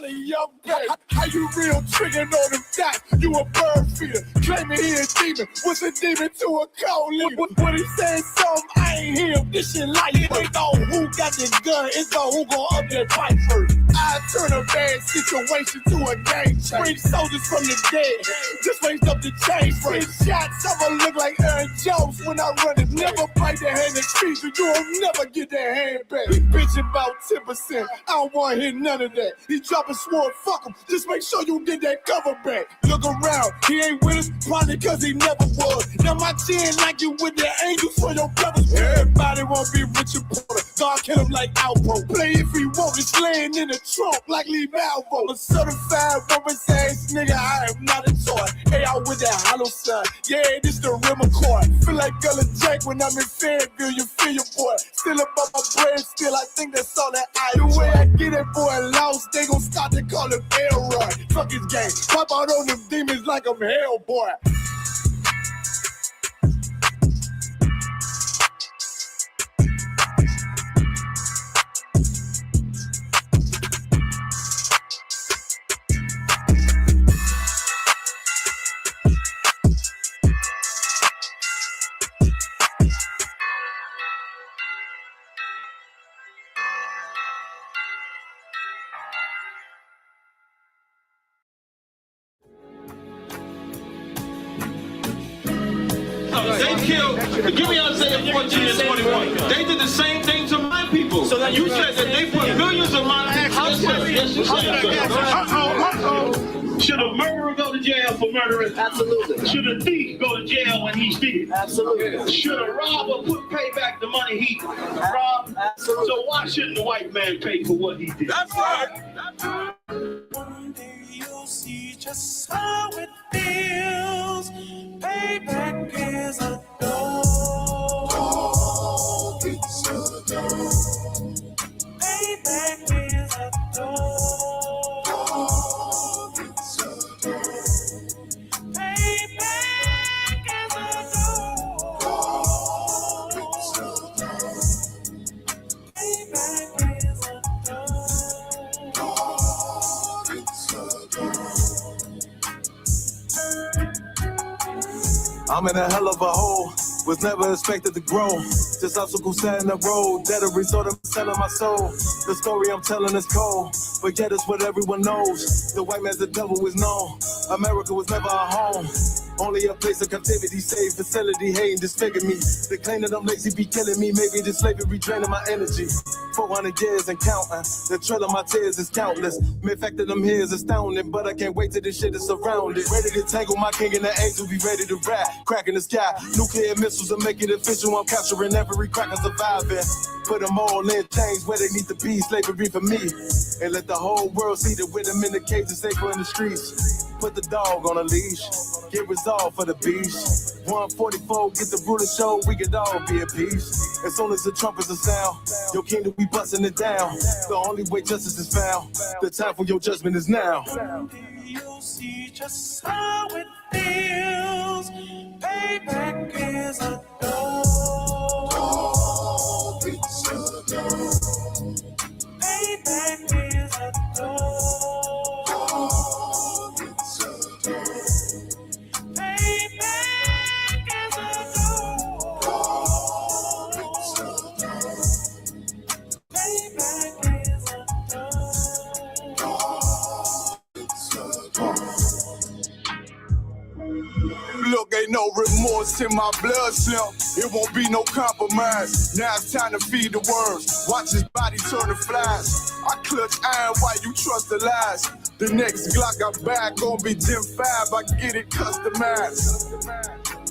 Young baby, how you real triggering on them dots? You a bird feeder, claiming he a demon. What's a demon to a cold leader? What he saying something, I ain't hear. This shit like it ain't on who got this gun, it's on who gon' up that fight first. I turn a bad situation to a game changer. Bring soldiers from the dead, just raised up the chain. Free shots, I'ma look like Aaron Jones when I run it. Never bite the hand that feeds you, you'll never get that hand back. He bitch about 10%, I don't wanna hear none of that. He dropping sword, fuck him, just make sure you get that cover back. Look around, he ain't with us, probably cause he never was. Now my chin like you with the angels for your brothers. Everybody won't be Richard Porter, God kill him like Alpo. Play if he want, it's laying in the trunk like Lee Malvo. A certified woman's ass nigga, I am not a toy. Hey, out with that hollow son, yeah, this the real McCoy. Feel like Gullah Jack when I'm in Fayetteville, you feel your boy. Still above my brain, still I think that's all that I do. The way I get that boy lost, they gon' start to call him Elroy. Fuck his game, pop out on them demons like I'm Hellboy. They killed, give me Isaiah 14 and 21. They did the same thing to my people. So you said that they put millions of my people. Should a murderer go to jail for murdering? Absolutely. Should a thief go to jail when he steals? Absolutely. Should a robber pay back the money he robbed? Absolutely. So why shouldn't the white man pay for what he did? That's right. That's right. One day you'll see just how it feels. Payback is a door. It's a door. Payback is a door. It's a door. Payback is a door. It's a door. Payback is a door. It's a door. I'm in a hell of a hole, was never expected to grow. Just obstacles set in the road, that a result of selling my soul. The story I'm telling is cold, but yet it's what everyone knows. The white man's the devil is known. America was never a home, only a place of captivity, safe facility, hating, disfigure me. They claim that I'm lazy, be killing me. Maybe this slavery draining my energy. 400 years and counting, the trail of my tears is countless. The fact that I'm here is astounding, but I can't wait till this shit is surrounded. Ready to tangle my king and the angel, be ready to rap. Cracking the sky, nuclear missiles are making it official. I'm capturing every cracker surviving. Put them all in chains where they need to be, slavery for me. And let the whole world see that with them in the cage and safer in the streets. Put the dog on a leash, get resolved for the beast. 144, get the ruler show, we could all be at peace. As soon as the trumpets are sound, your kingdom we busting it down. The only way justice is found, the time for your judgment is now. You'll see just how it feels. Payback is a door. It's a door. Payback is a door. It's a door. Payback is a door. It's a door. Payback is a door. Look, ain't no remorse in my bloodstream. It won't be no compromise. Now it's time to feed the worms. Watch his body turn to flies. I clutch iron while you trust the lies. The next Glock I buy gon' be Gen 5. I get it customized.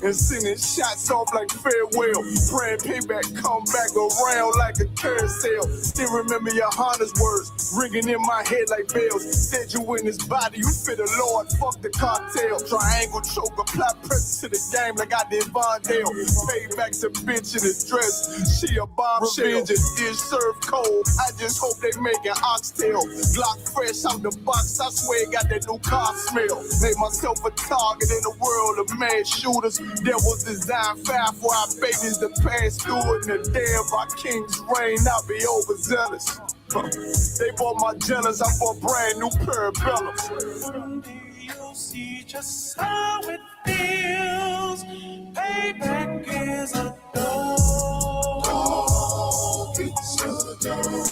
And sending shots off like farewell. Praying payback come back around like a carousel. Still remember Yahanna's words ringing in my head like bells. Said you in his body, you fit the Lord, fuck the cartel. Triangle choke, apply pressure to the game like I did Vondale. Payback's a bitch in a dress, she a bombshell. Revenge is served cold, I just hope they make an oxtail. Glock fresh out the box, I swear it got that new car smell. Made myself a target in the world of mad shooters. There was designed fire for our babies to pass through it. In the day of our king's reign, I'll be overzealous. They bought my jealous, I bought brand new pair of bells. You'll see just how it feels. Payback is a dog. It's a dog.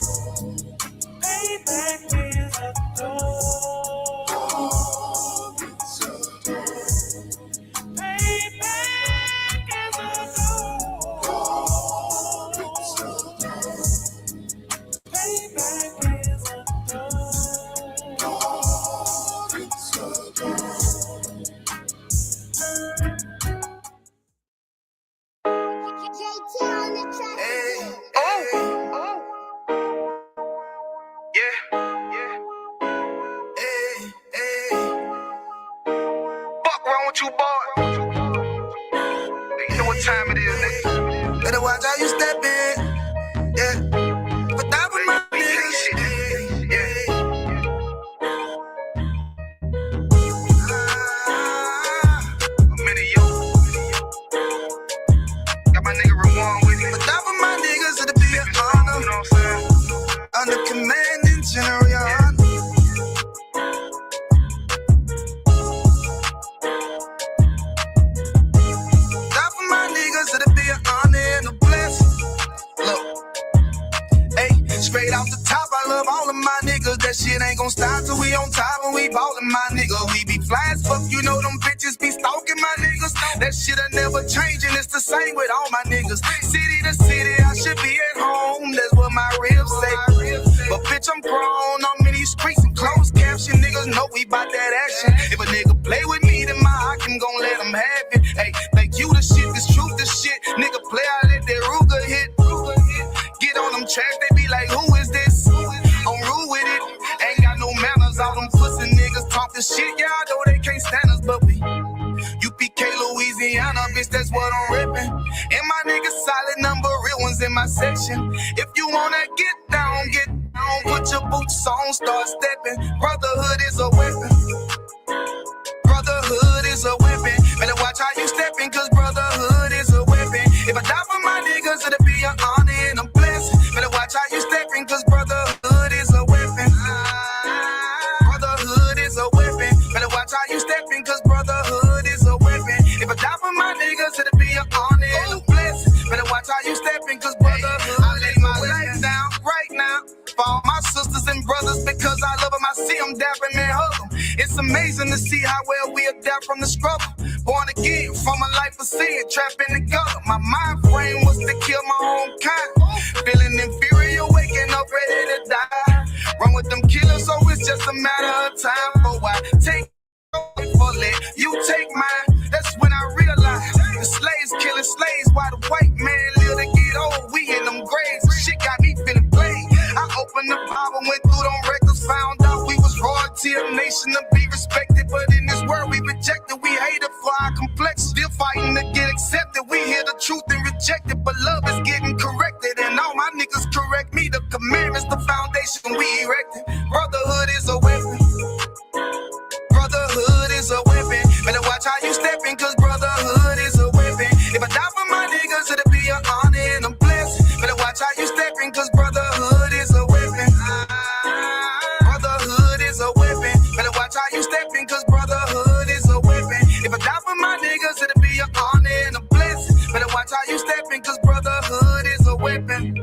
Payback is a dog. It's a dog. Payback is a dog. It's a dog. Payback is a dog. It's a dog. You boy. You know what time it is, nigga. Better watch how you step in. Yeah. But that was my niggas. Yeah. I'm in yo. Got my nigga Rawan with me. But that was my niggas, it'll be an honor. You know what I'm saying? Under commanding General Yahanna. Straight off the top, I love all of my niggas. That shit ain't gon' stop till we on top and we ballin', my nigga. We be fly as fuck, you know them bitches be stalking my niggas. That shit'll never change and it's the same with all my niggas. City to city, I should be at home. That's what my ribs say. But bitch, I'm grown. I'm in these streets and closed caption. Niggas know we bout that action. If a nigga play with me, then my Hakim gon' let him have it. Hey, think you the shit, this truth the shit. Nigga play, I let that Ruger hit. Get on them tracks, they be like, who is this? I'm rude with it. Ain't got no manners. All them pussy niggas talking shit. Yeah, I know they can't stand us, but we UPK, Louisiana, bitch, that's what I'm ripping. And my niggas solid number, real ones in my section. If you wanna get down, put your boots on, start stepping. Brotherhood is a weapon. Brotherhood is a weapon. Better watch how you stepping, cause brotherhood is a weapon. If I die for my niggas, it'll be an honor and a blessing. Better watch how you stepping, cause brotherhood is a weapon. Brotherhood is a weapon. Better watch how you stepping, cause brotherhood is a weapon. If I die for my niggas, it'll be an honor and a blessing. Better watch how you stepping, cause brotherhood I lay my life down right now for all my sisters and brothers, because I love them. I see them dapping and hug them. It's amazing to see how well we adapt from the struggle. Born again from a life of sin, trapped in the gutter. My mind frame was to kill my own kind. Feeling inferior, waking up ready to die. Run with them killers, so it's just a matter of time. For I take fully, you take mine. That's when I realized the slaves killing slaves while the white man live to get old. We in them graves, shit got me feeling played. I opened the Bible, went through them records, found out we was royalty, a nation to be respected. But in this world we rejected, we hated for our complex. Still fighting to get accepted. We hear the truth and reject it, but love is getting corrected. And all my niggas correct me. The commandments, the foundation we erected. Brotherhood is a weapon. Brotherhood is a weapon. Better watch how you stepping, cause brotherhood is a weapon. If I die for my niggas, it'll be an honor and a blessing. Better watch how you stepping, cause brotherhood is a weapon. Brotherhood is a weapon. Better watch how you stepping, cause brotherhood is a weapon. If I die for my niggas, it'll be an honor and a blessing. Better watch how you stepping, cause brotherhood is a weapon.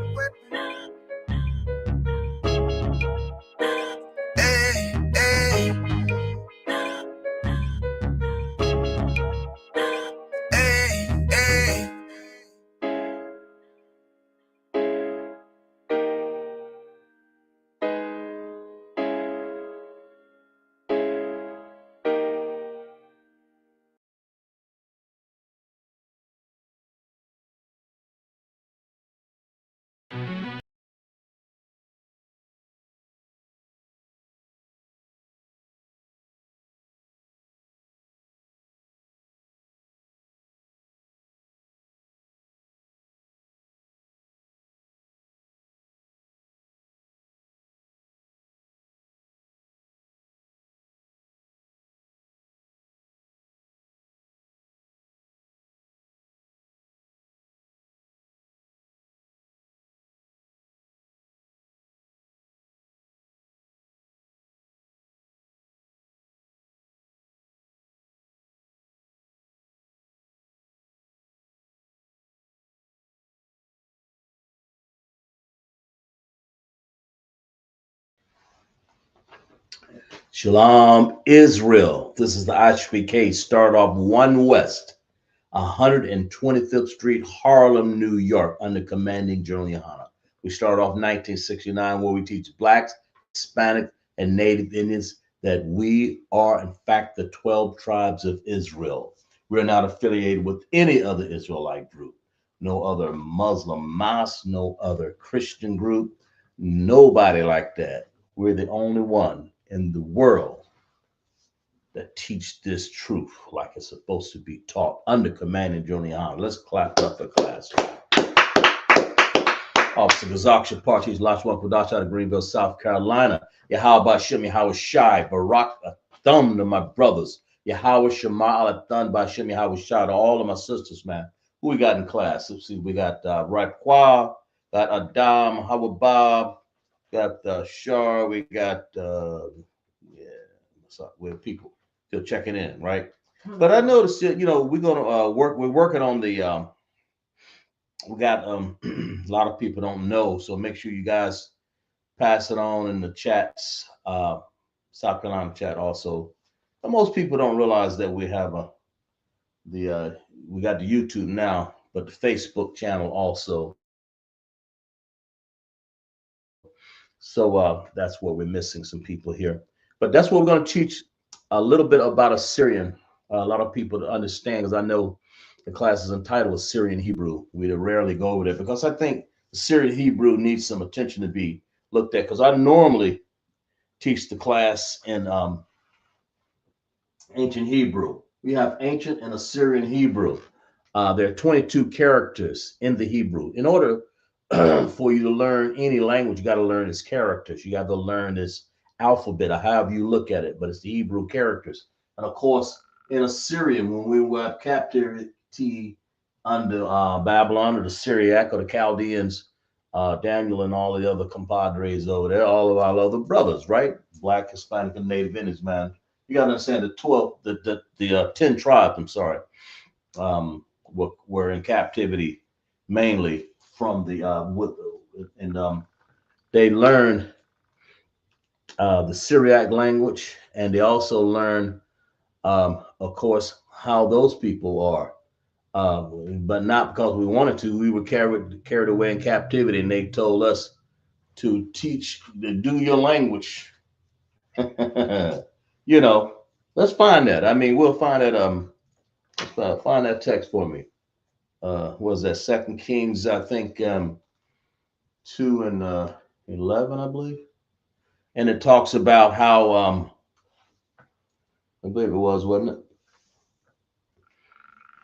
Shalom, Israel. This is the ISUPK. Start off 1 West, 125th Street, Harlem, New York, under commanding General Yahanna. We start off 1969, where we teach Blacks, Hispanic, and Native Indians that we are, in fact, the 12 tribes of Israel. We're not affiliated with any other Israelite group, no other Muslim mosque, no other Christian group, nobody like that. We're the only one in the world that teach this truth like it's supposed to be taught under commanding General Yahanna. Let's clap up for class. Officer Gazak Shapar teaches Lashawan, Qadash out of Greenville, South Carolina. Yahweh Shem, Yahweh Shai, Barak Thumb to my brothers. Yahweh Shema Alathun Bashem, Yahweh Shai to all of my sisters, man. Who we got in class? Let's see. We got Raquel, got Adam, Howard Bob, got Shar, we got with people still checking in, right? But I noticed that we're gonna we're working on the we got a lot of people don't know, so make sure you guys pass it on in the chats, South Carolina chat also. But most people don't realize that we have we got the YouTube now, but the Facebook channel also. So that's where we're missing some people here. But that's what we're going to teach a little bit about Assyrian. A lot of people to understand, because I know the class is entitled Assyrian Hebrew. We rarely go over there because I think Assyrian Hebrew needs some attention to be looked at, because I normally teach the class in ancient Hebrew. We have ancient and Assyrian Hebrew. There are 22 characters in the Hebrew. In order for you to learn any language, you got to learn its characters. You got to learn its alphabet, or however you look at it, but it's the Hebrew characters. And of course, in Assyrian, when we were at captivity under Babylon or the Syriac or the Chaldeans, Daniel and all the other compadres over there, all of our other brothers, right? Black, Hispanic, and Native Indians, man. You got to understand the 10 tribes, I'm sorry, were in captivity mainly from the they learned the Syriac language, and they also learned, of course, how those people are. But not because we wanted to. We were carried away in captivity, and they told us to do your language. Let's find that. I mean, we'll find that. Find that text for me. Was that Second Kings? I think 2:11, I believe. And it talks about how I believe it was, wasn't it?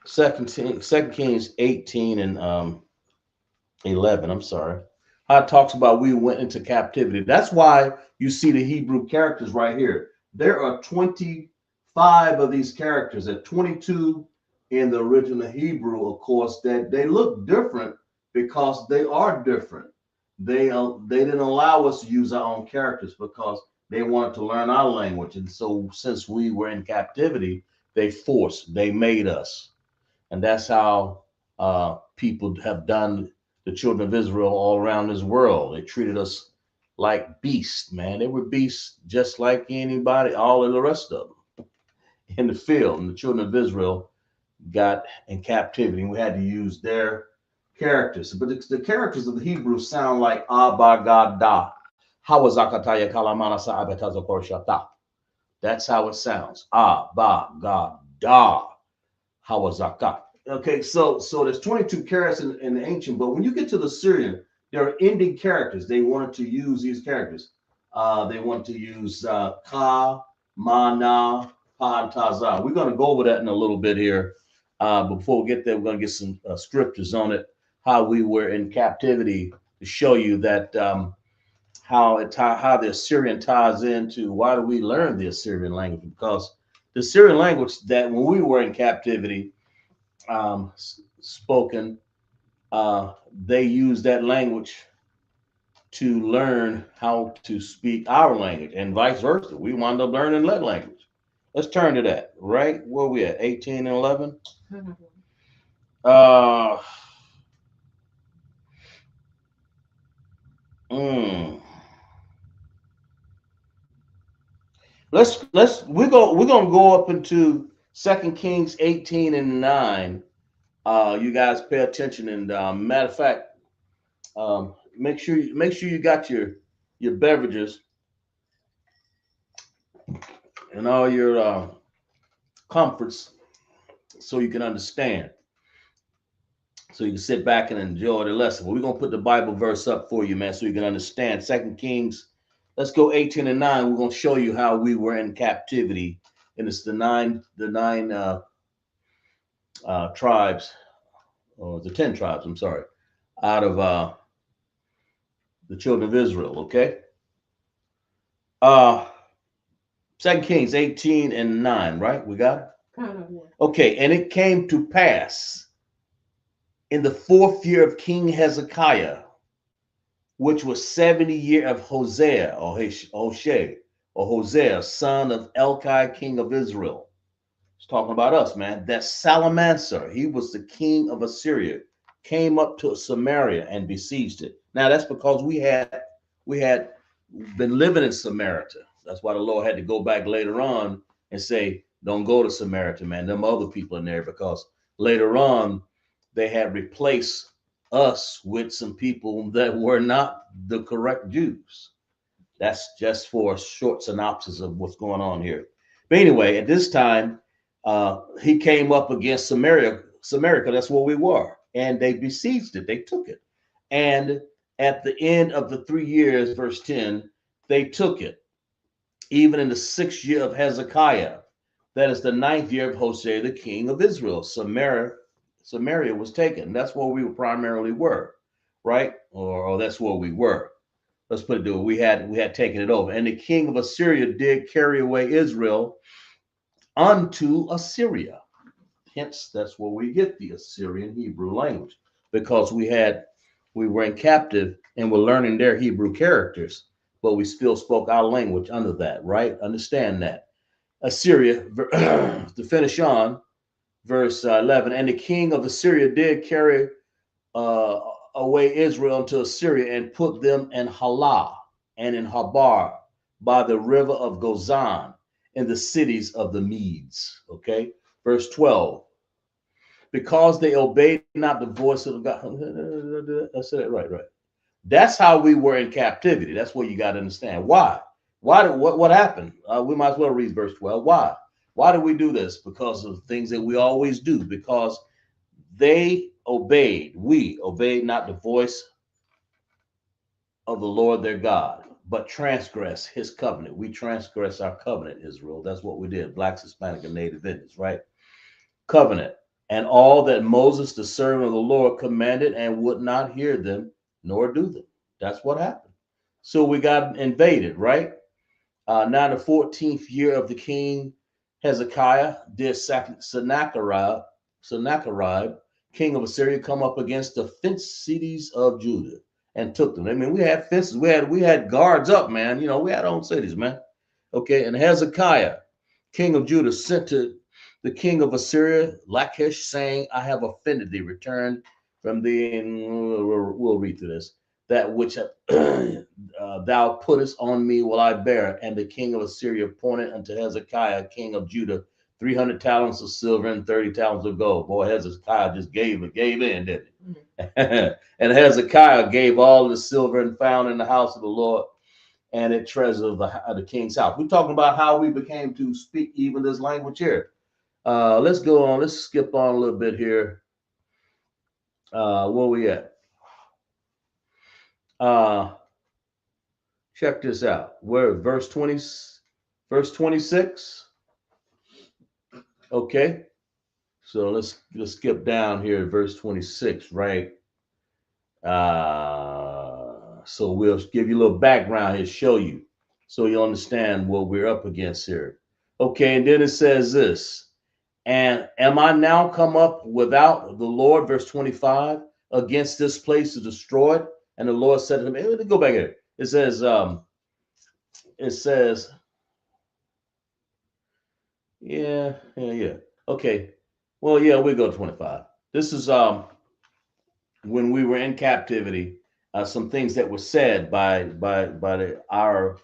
Second Kings 18 and 11. I'm sorry. How it talks about we went into captivity. That's why you see the Hebrew characters right here. There are 25 of these characters. At 22 in the original Hebrew, of course, that they look different because they are different. They didn't allow us to use our own characters because they wanted to learn our language. And so since we were in captivity, they made us. And that's how people have done the children of Israel all around this world. They treated us like beasts, man. They were beasts just like anybody, all of the rest of them in the field. And the children of Israel got in captivity, and we had to use their characters. But the characters of the Hebrew sound like Abba Gada. Hawazakataya Kalamana Sa'abatazakorshata. That's how it sounds. Abba Gada. Hawazakat. Okay, so there's 22 characters in the ancient, but when you get to the Syrian, there are ending characters. They wanted to use these characters. They want to use Ka, Mana, Pa, and Taza. We're going to go over that in a little bit here. Before we get there, we're going to get some scriptures on it, how we were in captivity, to show you that how the Assyrian ties into why do we learn the Assyrian language? Because the Assyrian language that when we were in captivity, spoken, they used that language to learn how to speak our language, and vice versa. We wound up learning that language. Let's turn to that, right? Where we at? 18 and 11? we're gonna go up into 2 Kings 18 and 9. You guys pay attention, and matter of fact, make sure you got your beverages and all your comforts so you can understand, so you can sit back and enjoy the lesson. But we're gonna put the Bible verse up for you, man, so you can understand. 2 Kings, let's go 18 and 9. We're gonna show you how we were in captivity, and it's the nine tribes, or the 10 tribes, I'm sorry, out of the children of Israel. Okay. uh 2 Kings 18 and 9, right? We got it? Okay, and it came to pass in the 4th year of King Hezekiah, which was 70 year of Hosea, or Hosea, son of Elkai, king of Israel. It's talking about us, man. That Salmanasar, he was the king of Assyria, came up to Samaria and besieged it. Now that's because we had been living in Samaria. That's why the Lord had to go back later on and say, don't go to Samaria, man. Them other people in there, because later on they had replaced us with some people that were not the correct Jews. That's just for a short synopsis of what's going on here. But anyway, at this time, he came up against Samaria, because that's where we were, and they besieged it. They took it, and at the end of the 3 years, verse 10, they took it. Even in the 6th year of Hezekiah, that is the 9th year of Hosea, the king of Israel, Samaria was taken. That's where we primarily were, right? Or that's where we were. Let's put it to it. We had taken it over. And the king of Assyria did carry away Israel unto Assyria. Hence, that's where we get the Assyrian Hebrew language, because we were in captive and we're learning their Hebrew characters, but we still spoke our language under that, right? Understand that. Assyria, to finish on, verse 11, and the king of Assyria did carry away Israel into Assyria and put them in Halah and in Habar by the river of Gozan, in the cities of the Medes. Okay, verse 12. Because they obeyed not the voice of God. I said it right. That's how we were in captivity. That's what you got to understand. Why? What happened? We might as well read verse 12. Why? Why do we do this? Because of things that we always do. Because we obeyed not the voice of the Lord their God, but transgress his covenant. We transgress our covenant, Israel. That's what we did. Blacks, Hispanic, and Native Indians, right? Covenant. And all that Moses, the servant of the Lord, commanded, and would not hear them, nor do them. That's what happened. So we got invaded, right? Now the 14th year of the king Hezekiah did Sennacherib, king of Assyria, come up against the fenced cities of Judah and took them. I mean, we had fences, we had guards up, man. You know, we had our own cities, man. Okay, and Hezekiah, king of Judah, sent to the king of Assyria, Lachish, saying, I have offended thee, return from thee, and we'll read through this. That which thou puttest on me will I bear. And the king of Assyria appointed unto Hezekiah, king of Judah, 300 talents of silver and 30 talents of gold. Boy, Hezekiah just gave in, didn't he? And Hezekiah gave all the silver and found in the house of the Lord and at treasure of the king's house. We're talking about how we became to speak even this language here. Let's go on. Let's skip on a little bit here. Where we at? Check this out. Where verse 26. Okay. So let's skip down here, verse 26, right? So we'll give you a little background here, show you, so you'll understand what we're up against here. Okay, and then it says this, and am I now come up without the Lord, verse 25, against this place to destroy it? And the Lord said to him, hey, go back here. It says, yeah. Okay. Well, yeah, we go to 25. This is when we were in captivity, some things that were said by our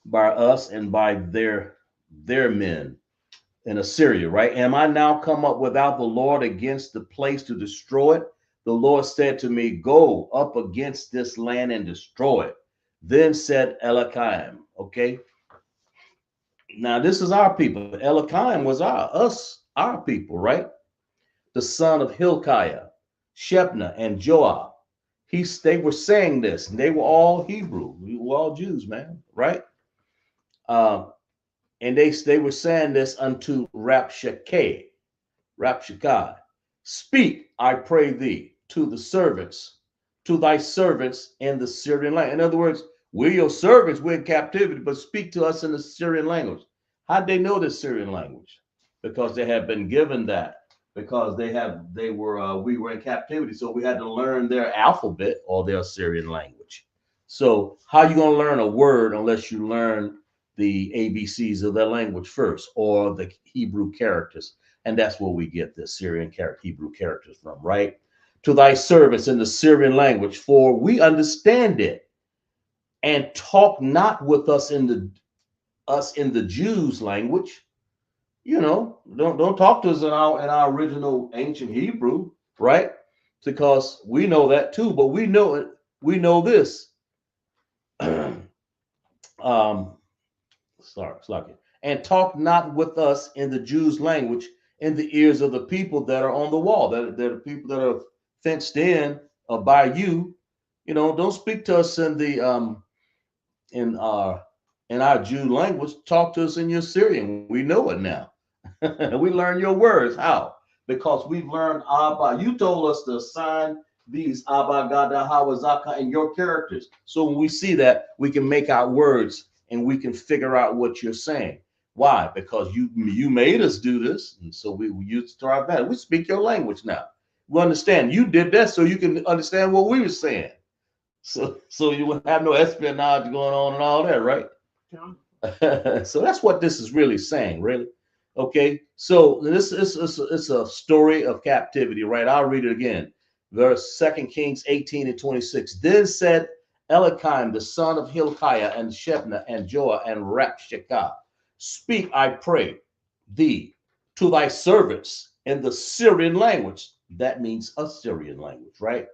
by us and by their men in Assyria, right? Am I now come up without the Lord against the place to destroy it? The Lord said to me, go up against this land and destroy it. Then said Eliakim, okay? Now this is our people. Eliakim was our people, right? The son of Hilkiah, Shebna, and Joab. They were saying this, and they were all Hebrew. We were all Jews, man, right? And they were saying this unto Rabshakeh, speak, I pray thee, to the servants, to thy servants in the Syrian language. In other words, we're your servants, we're in captivity, but speak to us in the Syrian language. How'd they know the Syrian language? Because they had been given that. Because we were in captivity, so we had to learn their alphabet or their Assyrian language. So how are you going to learn a word unless you learn the ABCs of their language first, or the Hebrew characters? And that's where we get the Syrian Hebrew characters from, right? To thy servants in the Syrian language, for we understand it, and talk not with us in the Jews' language. You know, don't talk to us in our original ancient Hebrew, right? Because we know that too, but we know it. We know this. And talk not with us in the Jews' language in the ears of the people that are on the wall, that are people that are fenced in by you. You know, don't speak to us in our Jew language. Talk to us in your Syrian. We know it now. We learn your words. How? Because we've learned Abba. You told us to assign these Abba, Gada, Hawazaka, and your characters. So when we see that, we can make out words and we can figure out what you're saying. Why? Because you made us do this, and so we use to our advantage. We speak your language now. We understand. You did that so you can understand what we were saying. So you would have no espionage going on and all that, right? Yeah. So that's what this is really saying, really. Okay, so this is it's a story of captivity, right? I'll read it again. Verse 2 Kings 18:26. Then said Eliakim, the son of Hilkiah, and Shebna, and Joah, and Rabshakeh, speak, I pray thee, to thy servants in the Syrian language. That means Assyrian language, right?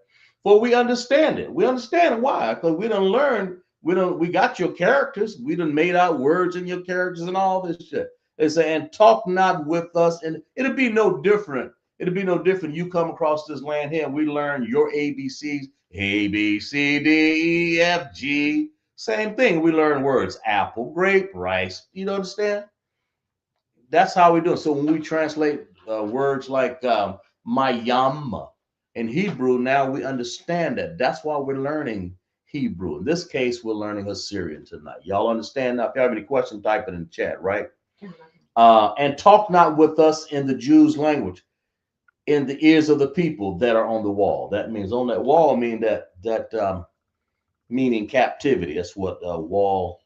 For we understand it. We understand why, because we done learned. We got your characters. We done made out words in your characters and all this shit. They say, and talk not with us, and it'll be no different. It'll be no different. You come across this land here, and we learn your ABCs, A, B, C, D, E, F, G. Same thing. We learn words, apple, grape, rice. You understand? That's how we do it. So when we translate words like mayam in Hebrew, now we understand that. That's why we're learning Hebrew. In this case, we're learning Assyrian tonight. Y'all understand now? If you have any questions, type it in the chat, right? And talk not with us in the Jews' language, in the ears of the people that are on the wall. That means on that wall, meaning captivity. That's what a wall,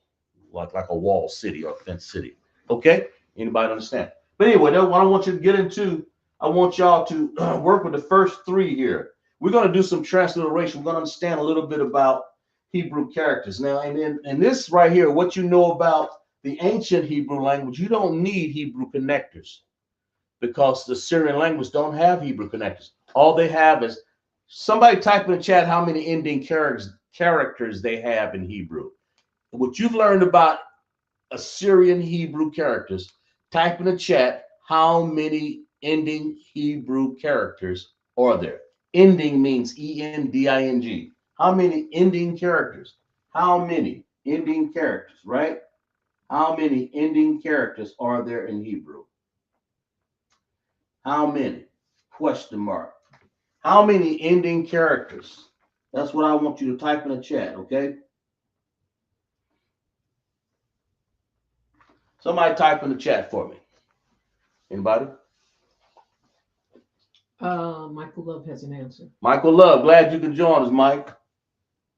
like a wall city or a fenced city. Okay, anybody understand? But anyway, that's what I want you to get into. I want y'all to work with the first three here. We're going to do some transliteration. We're going to understand a little bit about Hebrew characters now. And in this right here, what you know about the ancient Hebrew language, you don't need Hebrew connectors because the Syrian language don't have Hebrew connectors. All they have is, somebody type in the chat how many ending characters they have in Hebrew. What you've learned about Assyrian Hebrew characters, type in the chat how many ending Hebrew characters are there. Ending means E-N-D-I-N-G. How many ending characters? How many ending characters, right? How many ending characters are there in Hebrew? How many? Question mark. How many ending characters? That's what I want you to type in the chat, okay? Somebody type in the chat for me. Anybody? Michael Love has an answer. Michael Love, glad you could join us, Mike.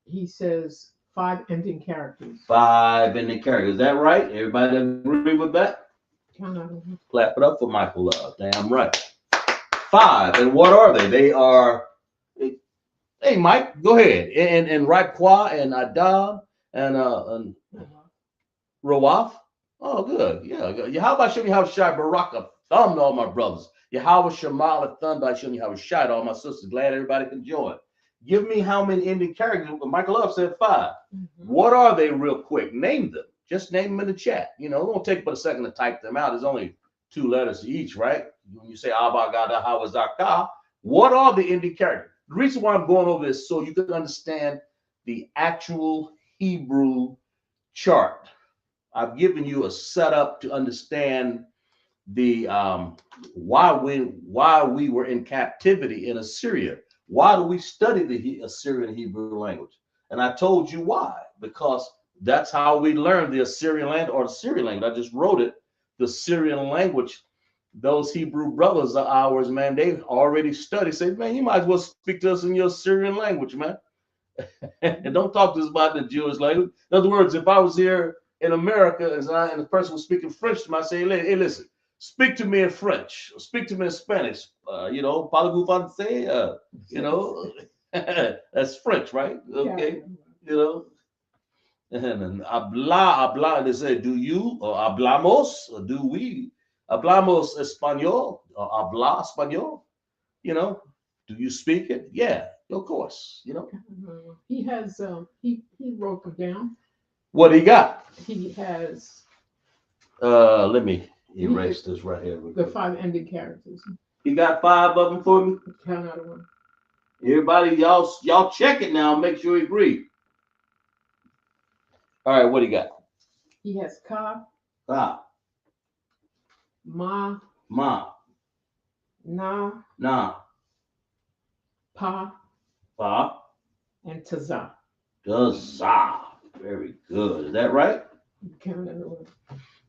He says 5 ending characters. 5 ending characters. Is that right? Everybody agree with that? Clap it up for Michael Love. Damn right. 5. And what are they? They are, hey, Mike, go ahead. And Raquah and Adam and Rawaf. Oh, good. Yeah. How about show me how to shine Baraka thumb to all my brothers? Yahweh Shemal Thumb, show me how to shine all my sisters. Glad everybody can join. Give me how many ending characters. Michael Love said 5. What are they real quick? Name them. Just name them in the chat. You know, it won't take but a second to type them out. There's only 2 letters each, right? When you say Abba Gada Hawazaka, what are the ending characters? The reason why I'm going over this so you can understand the actual Hebrew chart. I've given you a setup to understand the why we were in captivity in Assyria. Why do we study the Assyrian Hebrew language? And I told you why. Because that's how we learned the Assyrian language or the Syrian language. I just wrote it. The Syrian language. Those Hebrew brothers of ours, man, they already studied. Say, man, you might as well speak to us in your Syrian language, man. And don't talk to us about the Jewish language. In other words, if I was here in America and the person was speaking French to me, I say, hey, listen, speak to me in French, speak to me in Spanish. You know, parlez-vous français? You know, that's French, right? Okay, you know. And habla, they say, do you, or hablamos, or do we? Hablamos español, or habla español, you know. Do you speak it? Yeah, of course, you know. He has, he wrote them down. What he got? He has. Let me erase this right here. The 5 ending characters. He got 5 of them for me. Count out of 1. Everybody, y'all check it now. Make sure you agree. All right, what he got? He has Ka, Ma, Na, Pa, and Taza. Very good. Is that right? Count out of 1.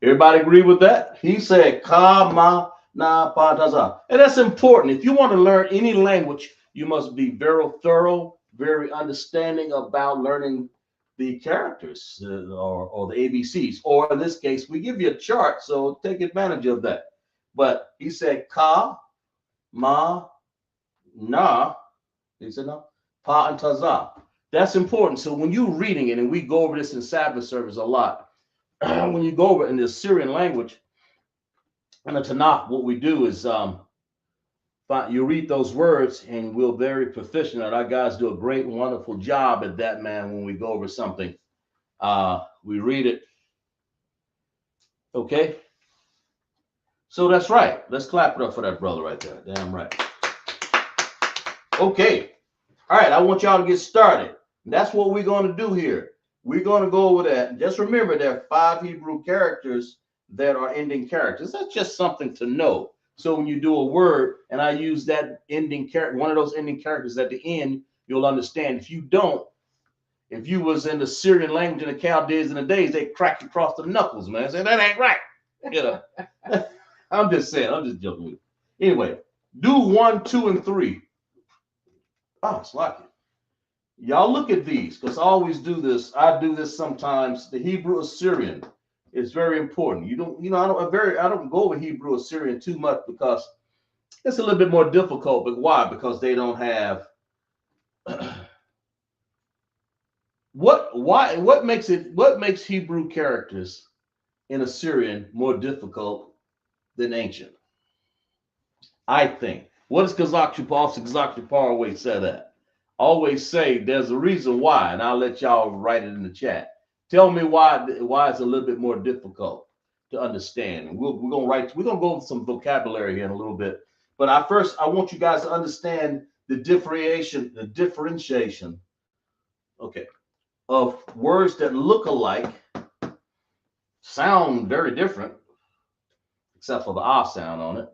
Everybody agree with that? He said Ka, Ma, Na, Pa, Taza. And that's important. If you want to learn any language, you must be very thorough, very understanding about learning the characters or the ABCs. Or in this case, we give you a chart, so take advantage of that. But he said Ka, Ma, Na, he said no, Pa, and Taza. That's important. So when you're reading it, and we go over this in Sabbath service a lot, when you go over in the Assyrian language and the Tanakh, what we do is you read those words, and we're very proficient. And our guys do a great, wonderful job at that, man. When we go over something, we read it. Okay. So that's right. Let's clap it up for that brother right there. Damn right. Okay. All right. I want y'all to get started. And that's what we're going to do here. We're going to go over that. Just remember, there are 5 Hebrew characters that are ending characters. That's just something to know. So when you do a word and I use that ending character, one of those ending characters at the end, you'll understand. If you don't, if you was in the Syrian language in the Chaldees in the days, they crack you across the knuckles, man. Say that ain't right. You know, I'm just saying, I'm just joking with you. Anyway, do 1, 2, and 3. Oh, it's like it. Y'all look at these, because I always do this. I do this sometimes. The Hebrew Assyrian is very important. You don't, I don't go over Hebrew Assyrian too much because it's a little bit more difficult. But why? Because they don't have what makes Hebrew characters in Assyrian more difficult than ancient? I think. What does Qadash Qadash always say that? Always say there's a reason why, and I'll let y'all write it in the chat. Tell me why it's a little bit more difficult to understand. And we're gonna go over some vocabulary here in a little bit. But I want you guys to understand the differentiation, okay, of words that look alike, sound very different, except for the ah sound on it,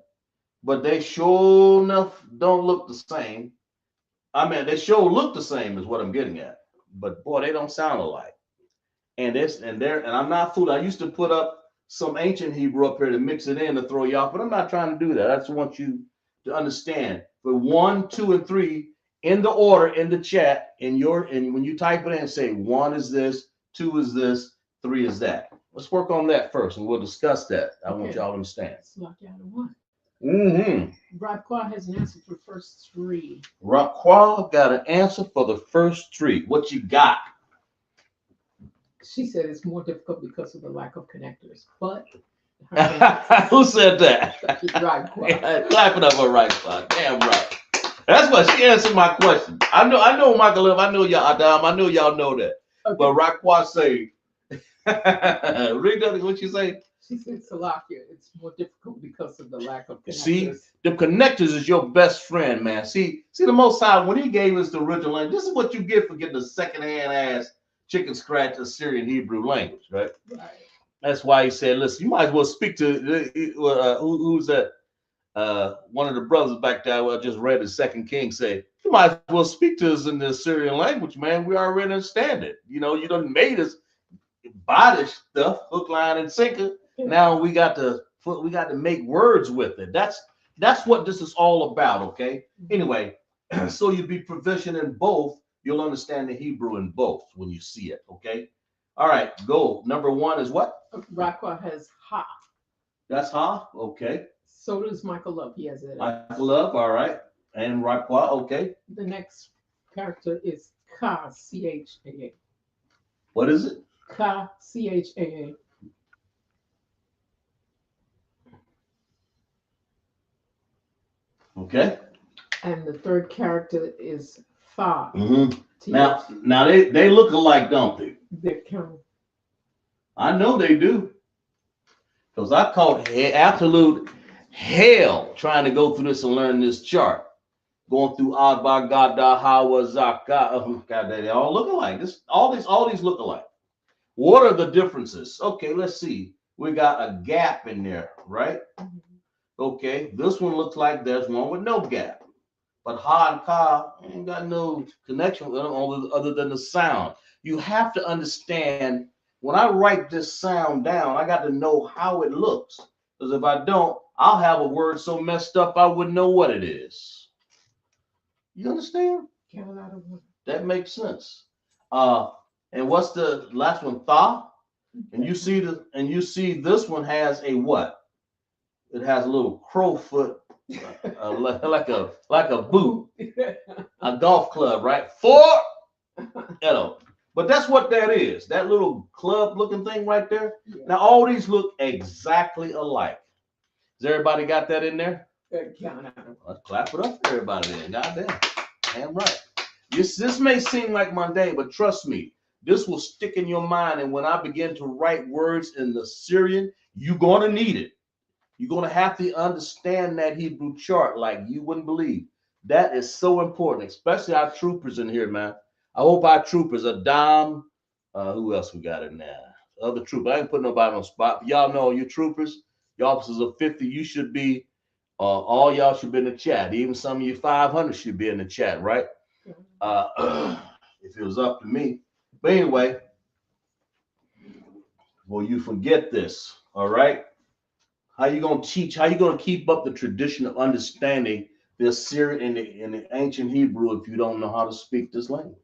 but they sure enough don't look the same. I mean, they sure look the same is what I'm getting at, but boy, they don't sound alike. And I'm not fooling. I used to put up some ancient Hebrew up here to mix it in to throw you off, but I'm not trying to do that. I just want you to understand. But 1, 2, and 3 in the order in the chat, and when you type it in, say 1 is this, 2 is this, 3 is that. Let's work on that first, and we'll discuss that. I want y'all to understand. Let's lock out of 1. Mm-hmm. has an answer for the first 3. Raquel got an answer for the first 3. What you got? She said it's more difficult because of the lack of connectors. But who said that? Right, Clap it up for right spot. Damn right. That's why she answered my question. I know Michael Love. I know y'all Adam. I know y'all know that. Okay. But Raquel say, read that. What you say? She said, Salakia, it's more difficult because of the lack of connectors. See, the connectors is your best friend, man. See, the Most High, when he gave us the original language, this is what you get for getting the secondhand ass chicken scratch Assyrian Hebrew language, right? Right. That's why he said, listen, you might as well speak to, who's that? One of the brothers back there, I just read the 2 Kings say, you might as well speak to us in the Assyrian language, man. We already understand it. You know, you done made us buy this stuff, hook, line, and sinker. Now we got to make words with it. That's what this is all about, okay? Anyway, so you'll be proficient in both. You'll understand the Hebrew in both when you see it, okay? All right, go. Number 1 is what? Raquel has ha. That's ha? Okay. So does Michael Love. He has it. Michael Love, all right. And Raquel, okay. The next character is Ka, C-H-A-A. What is it? Ka, C-H-A-A. Okay. And the third character is Fa. Mm-hmm. Now they look alike, don't they? They can. I know they do. Because I caught absolute hell trying to go through this and learn this chart. Going through Adba, Gada, Hawa, Zaka. Oh my God, they all look alike. All these look alike. What are the differences? Okay, let's see. We got a gap in there, right? Mm-hmm. Okay, this one looks like there's one with no gap. But Ha and Ka ain't got no connection with them other than the sound. You have to understand, when I write this sound down, I got to know how it looks. Because if I don't, I'll have a word so messed up I wouldn't know what it is. You understand? That makes sense. And what's the last one? Tha? And you see this one has a what? It has a little crow foot, like a boot, a golf club, right? 4, but that's what that is. That little club looking thing right there. Yeah. Now all these look exactly alike. Has everybody got that in there? Let's clap it up for everybody then. Goddamn. Damn right. This may seem like mundane, but trust me, this will stick in your mind. And when I begin to write words in the Syrian, you're going to need it. You're going to have to understand that Hebrew chart like you wouldn't believe. That is so important, especially our troopers in here, man. I hope our troopers are Dom. Who else we got in there? Other troopers. I ain't putting nobody on the spot. But y'all know your troopers, your officers of 50, you should be, all y'all should be in the chat. Even some of you 500 should be in the chat, right? If it was up to me. But anyway, well, you forget this, all right? How you gonna teach? How you gonna keep up the tradition of understanding the Assyrian and the ancient Hebrew if you don't know how to speak this language,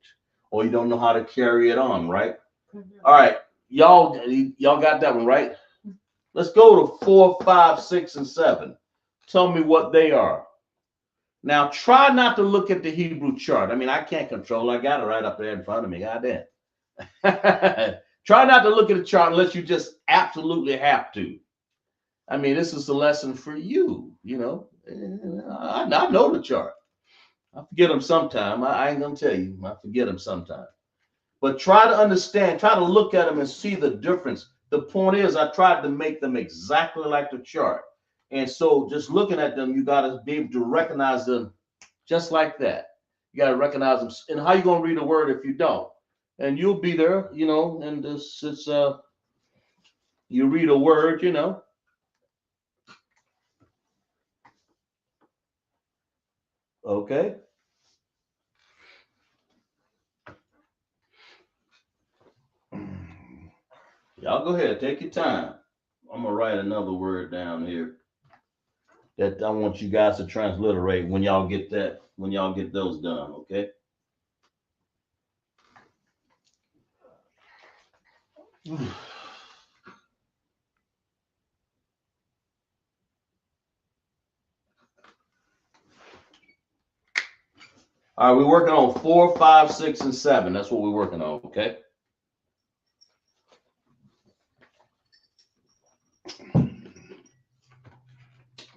or you don't know how to carry it on, right? All right, y'all got that one right. Let's go to 4, 5, 6, and 7. Tell me what they are. Now try not to look at the Hebrew chart. I mean, I can't control. I got it right up there in front of me. Goddamn. Try not to look at the chart unless you just absolutely have to. I mean, this is a lesson for you, you know. I know the chart. I forget them sometime. I ain't going to tell you. I forget them sometime. But try to understand. Try to look at them and see the difference. The point is, I tried to make them exactly like the chart. And so just looking at them, you got to be able to recognize them just like that. You got to recognize them. And how you going to read a word if you don't? And you'll be there, you know, and you read a word, you know. Okay. Y'all go ahead, take your time. I'm gonna write another word down here that I want you guys to transliterate when y'all get those done, okay? All right, we're working on 4, 5, 6, and 7. That's what we're working on, okay?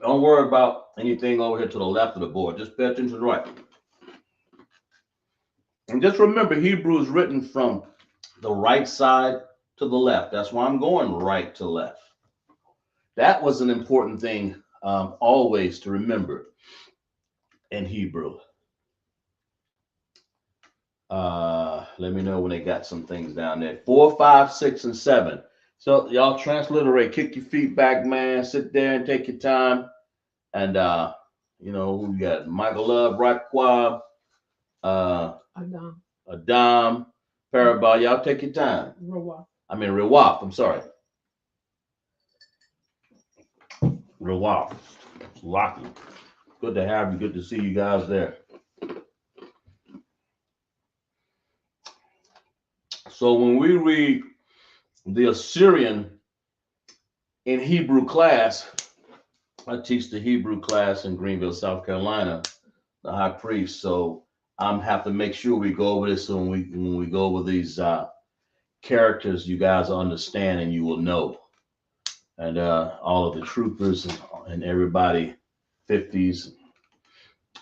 Don't worry about anything over here to the left of the board. Just pay attention to the right. And just remember, Hebrew is written from the right side to the left. That's why I'm going right to left. That was an important thing always to remember in Hebrew. Let me know when they got some things down there. 4, 5, 6, and 7. So y'all transliterate, kick your feet back, man. Sit there and take your time. And you know, who we got? Michael Love, Raquab, Adam, Parabah. Y'all take your time. Rawaf. I'm sorry. Rawaf. Lucky. Good to have you. Good to see you guys there. So when we read the Assyrian in Hebrew class, I teach the Hebrew class in Greenville, South Carolina, the high priest. So I'm have to make sure we go over this. So when we go over these characters, you guys understand and you will know. And all of the troopers and everybody, 50s,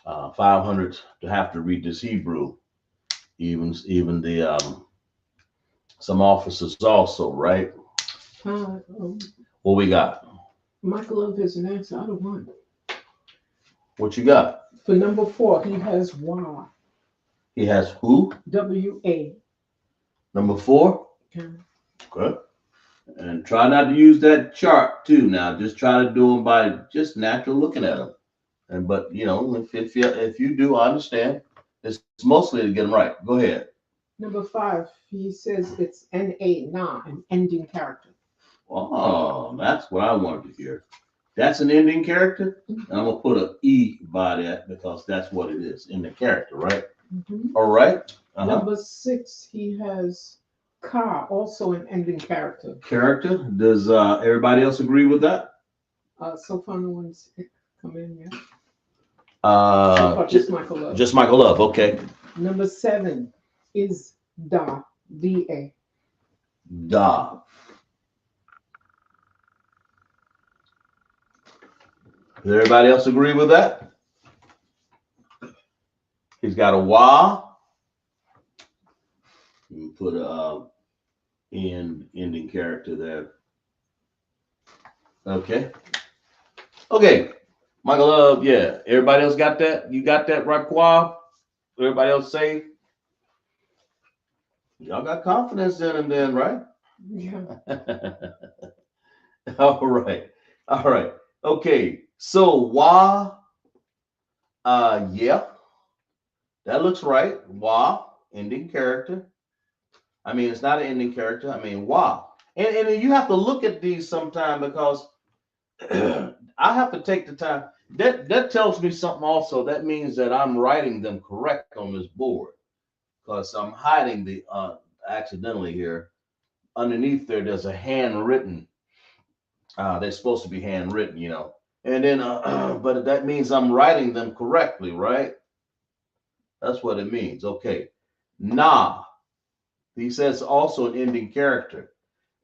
500s, to have to read this Hebrew. Even the some officers also, right? What we got? Michael Love has an answer out of 1. What you got? For number 4, he has Wa. He has who? W-A. Number 4? Okay. Good. And try not to use that chart too now. Just try to do them by just natural looking at them. And but you know, if you do, I understand. It's mostly to get them right. Go ahead. Number 5, he says it's N-A, nah, an ending character. Oh, that's what I wanted to hear. That's an ending character. And I'm gonna put an E by that because that's what it is in the character, right? Mm-hmm. All right. Number 6, he has Ka, also an ending character. Character. Does everybody else agree with that? So far, no one's come in yet. So far, just Michael Love. Just Michael Love. Okay. Number 7 is Da, D-A. Da. Does everybody else agree with that? He's got a Wa. You put a ending character there. Okay. Okay. Michael Love, yeah. Everybody else got that? You got that, Raquab? Everybody else say? Y'all got confidence in him then, right? Yeah. All right. All right. Okay. So Wa, yeah. That looks right. Wa, ending character. I mean, it's not an ending character. I mean, Wa. And you have to look at these sometime because I have to take the time. That tells me something also. That means that I'm writing them correct on this board because I'm hiding the accidentally here. Underneath there's a handwritten. They're supposed to be handwritten, you know. And then, but that means I'm writing them correctly, right? That's what it means. Okay. Nah. He says also an ending character.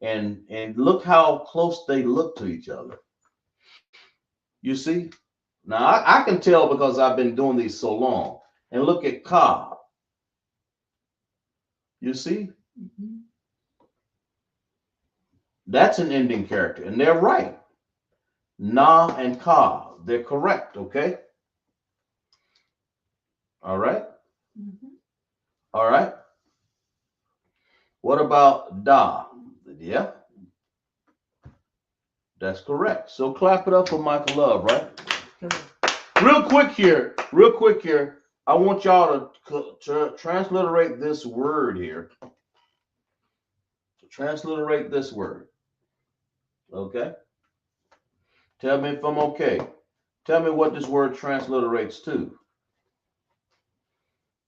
And look how close they look to each other. You see? Now I can tell because I've been doing these so long. And look at Ka. You see? Mm-hmm. That's an ending character. And they're right. Na and Ka. They're correct, okay? All right? Mm-hmm. All right. What about Da? Yeah. That's correct. So clap it up for Michael Love, right? Mm-hmm. Real quick here. I want y'all to transliterate this word here. Transliterate this word. Okay? Tell me if I'm okay. Tell me what this word transliterates to.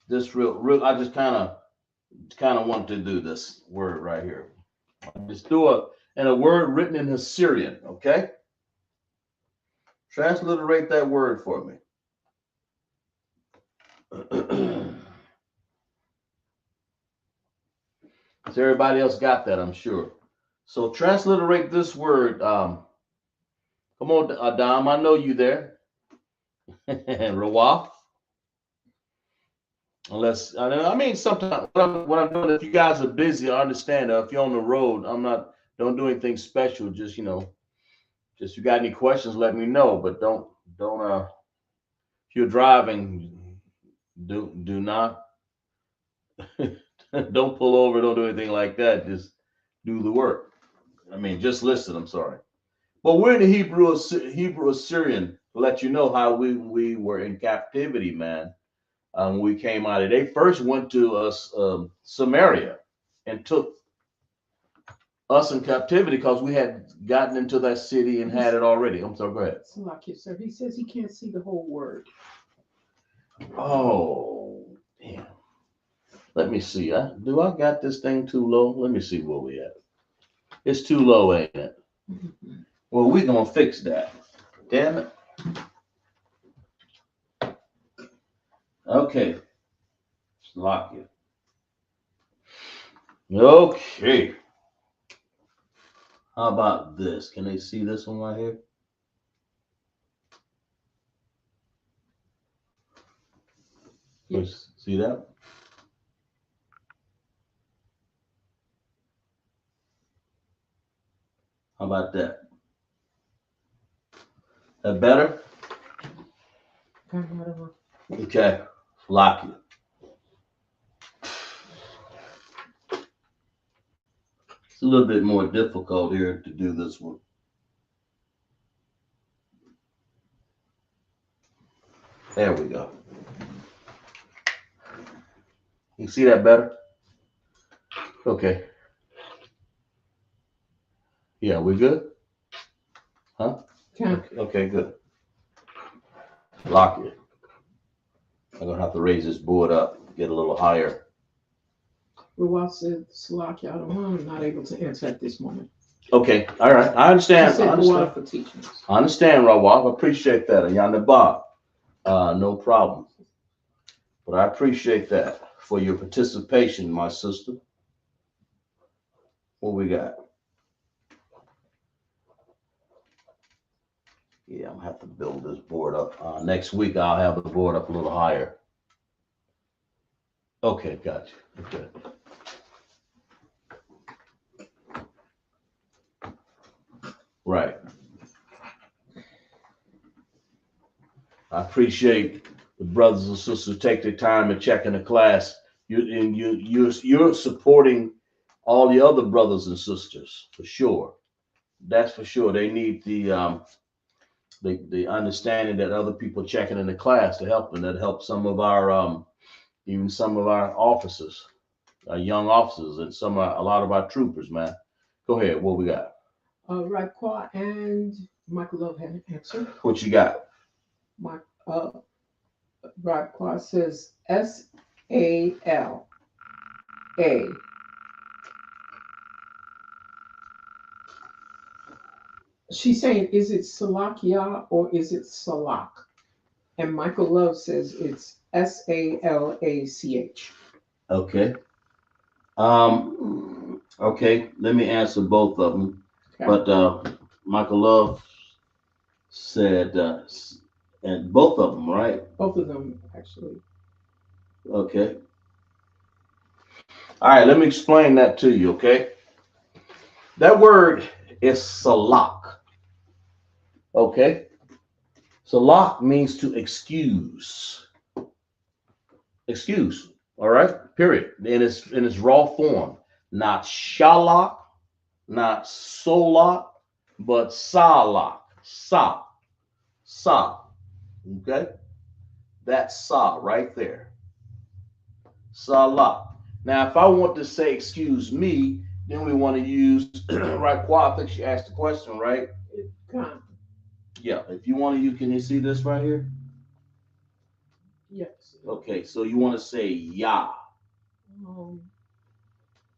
This real. I just kind of want to do this word right here. Just do a word written in Assyrian. Okay? Transliterate that word for me. So everybody else got that, I'm sure. So transliterate this word Come on, Adam. I know you there. Rawaf. Unless I mean, sometimes what I'm doing. If you guys are busy, I understand. If you're on the road, don't do anything special. Just just if you got any questions, let me know. But don't if you're driving, do not don't pull over. Don't do anything like that. Just do the work. I mean, just listen. I'm sorry. But we're in the Hebrew Assyrian to let you know how we were in captivity, man. When we came out of, they first went to us Samaria and took us in captivity because we had gotten into that city and had it already. I'm sorry, go ahead. Salakia, sir. He says he can't see the whole word. Oh, damn. Let me see. Do I got this thing too low? Let me see where we at. It's too low, ain't it? Well, we're going to fix that. Damn it. Okay. Lock it. Okay. How about this? Can they see this one right here? Yes. See that? How about that? That better? Okay. Lock it. It's a little bit more difficult here to do this one. There we go. You see that better? Okay. Yeah, we good? Huh? Yeah. Okay, good. Lock it. I'm gonna have to raise this board up, get a little higher. Rawaf said, Salakia, I don't know. I'm not able to answer at this moment. Okay, all right. I understand. He said, I understand. for teaching us. I understand, Rawaf. I appreciate that. Yahanna Ba. No problem. But I appreciate that for your participation, my sister. What we got? Yeah, I'm gonna have to build this board up. Next week I'll have the board up a little higher. Okay, gotcha. Okay. Right. I appreciate the brothers and sisters take their time and check in the class. You're supporting all the other brothers and sisters for sure. That's for sure. They need the understanding that other people checking in the class to help them. That helps some of our even some of our officers, our young officers, and a lot of our troopers. Man, go ahead. What we got? Raquel and Michael Love had an answer. What you got? Raquel says SALA. She's saying, is it Salakia or is it Salak? And Michael Love says it's SALACH. Okay. Okay. Let me answer both of them. Okay. But Michael Love said, and both of them, right? Both of them, actually. Okay. All right. Let me explain that to you. Okay. That word is salak. Okay. Salak means to excuse. Excuse. All right. Period. In its raw form. Not shalak, not solak, but salak. Sa. Okay. That's sa right there. Salak. Now, if I want to say excuse me, then we want to use right. I think she asked the question, right? Yeah. If you want to, can you see this right here? Yes. Okay. So you want to say Yah.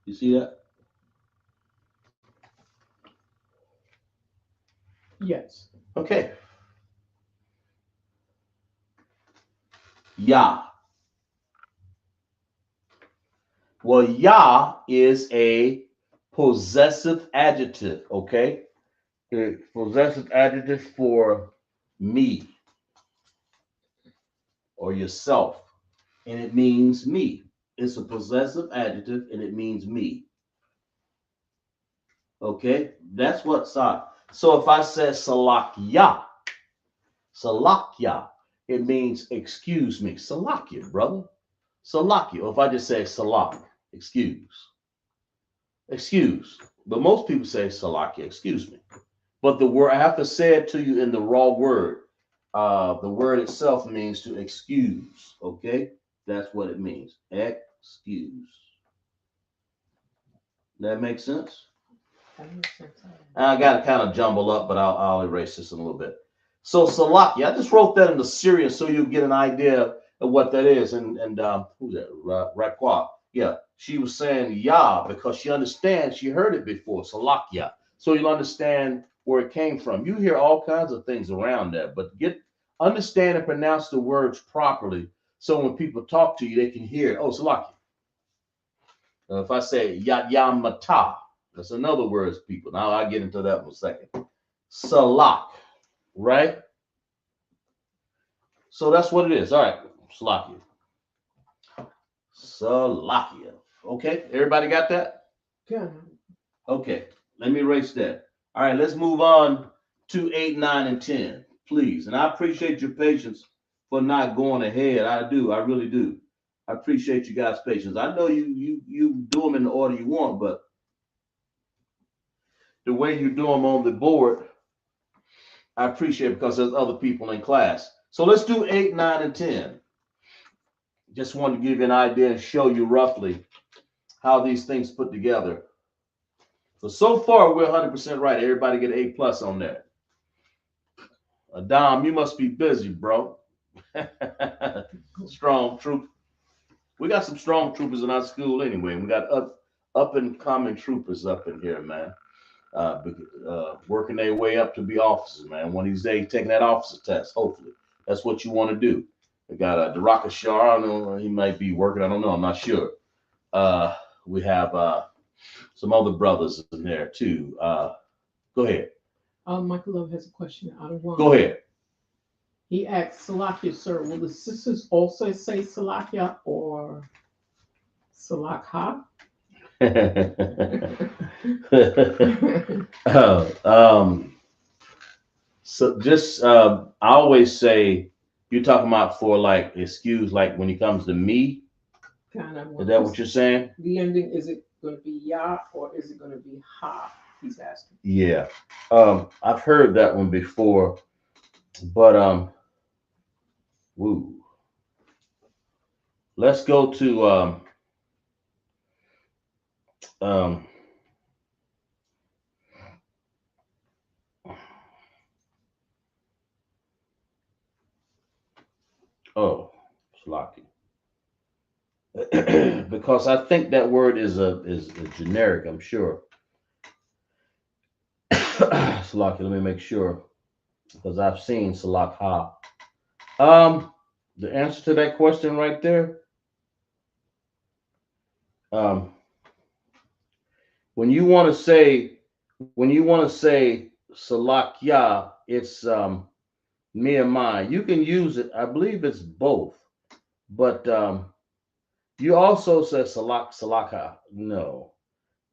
You see that? Yes. Okay. Yah. Well, Yah is a possessive adjective, okay? It possessive adjective for me or yourself, and it means me. It's a possessive adjective and it means me. Okay, that's what so if I said salakya, it means excuse me. Salakya, brother. Salakya. Or if I just say salak, excuse. But most people say salakya, excuse me. But the word, I have to say it to you in the raw word. The word itself means to excuse. Okay, that's what it means. Excuse. That makes sense? I got to kind of jumble up, but I'll erase this in a little bit. So Salaki, I just wrote that in the Syrian so you get an idea of what that is. And who's that? Rakwa. Yeah, she was saying Yah because she understands. She heard it before. Salakia. So you'll understand where it came from. You hear all kinds of things around that, but understand and pronounce the words properly. So when people talk to you, they can hear it. Oh, Salaki. If I say Yamata, that's another word, people. Now I'll get into that in a second. Salak, right? So that's what it is. All right, Salakia. Salakia. Okay, everybody got that? Yeah. Okay, let me erase that. All right, let's move on to 8, 9, and 10, please. And I appreciate your patience for not going ahead. I do. I really do. I appreciate you guys' patience. I know you do them in the order you want, but the way you do them on the board, I appreciate it because there's other people in class. So let's do 8, 9, and 10. Just wanted to give you an idea and show you roughly how these things put together. So far, we're 100% right. Everybody get an A plus on that. Dom, you must be busy, bro. Strong troop. We got some strong troopers in our school anyway. We got up and coming troopers up in here, man. Working their way up to be officers, man. One of these days, taking that officer test. Hopefully, that's what you want to do. We got Daraka Shar. I don't know, he might be working. I don't know. I'm not sure. We have some other brothers in there too. Go ahead. Michael Love has a question out of one. Go ahead. He asked, Salakia, sir, will the sisters also say Salakia or Salakha? So just I always say you're talking about for like excuse, like when it comes to me. Kind of. Is that what you're saying? The ending, is it going to be Ya or is it going to be Ha? He's asking. Yeah. I've heard that one before, but woo. Let's go to oh, Slocky. Because I think that word is a generic, I'm sure. Slocky, let me make sure. Because I've seen Salakha. The answer to that question right there. When you want to say Salakya, it's me and mine. You can use it. I believe it's both, but you also say Salaka. No,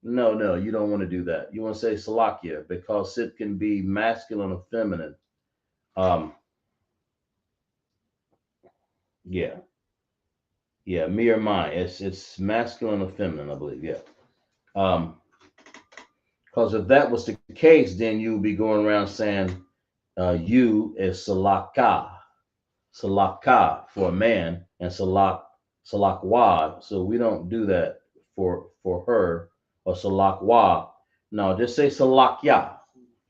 you don't want to do that. You want to say Salakya because it can be masculine or feminine. Yeah, me or mine. It's masculine or feminine, I believe. Yeah. Because if that was the case, then you would be going around saying you is Salaka for a man, and Salakwa. So we don't do that for her or Salakwa. No, just say Salakya.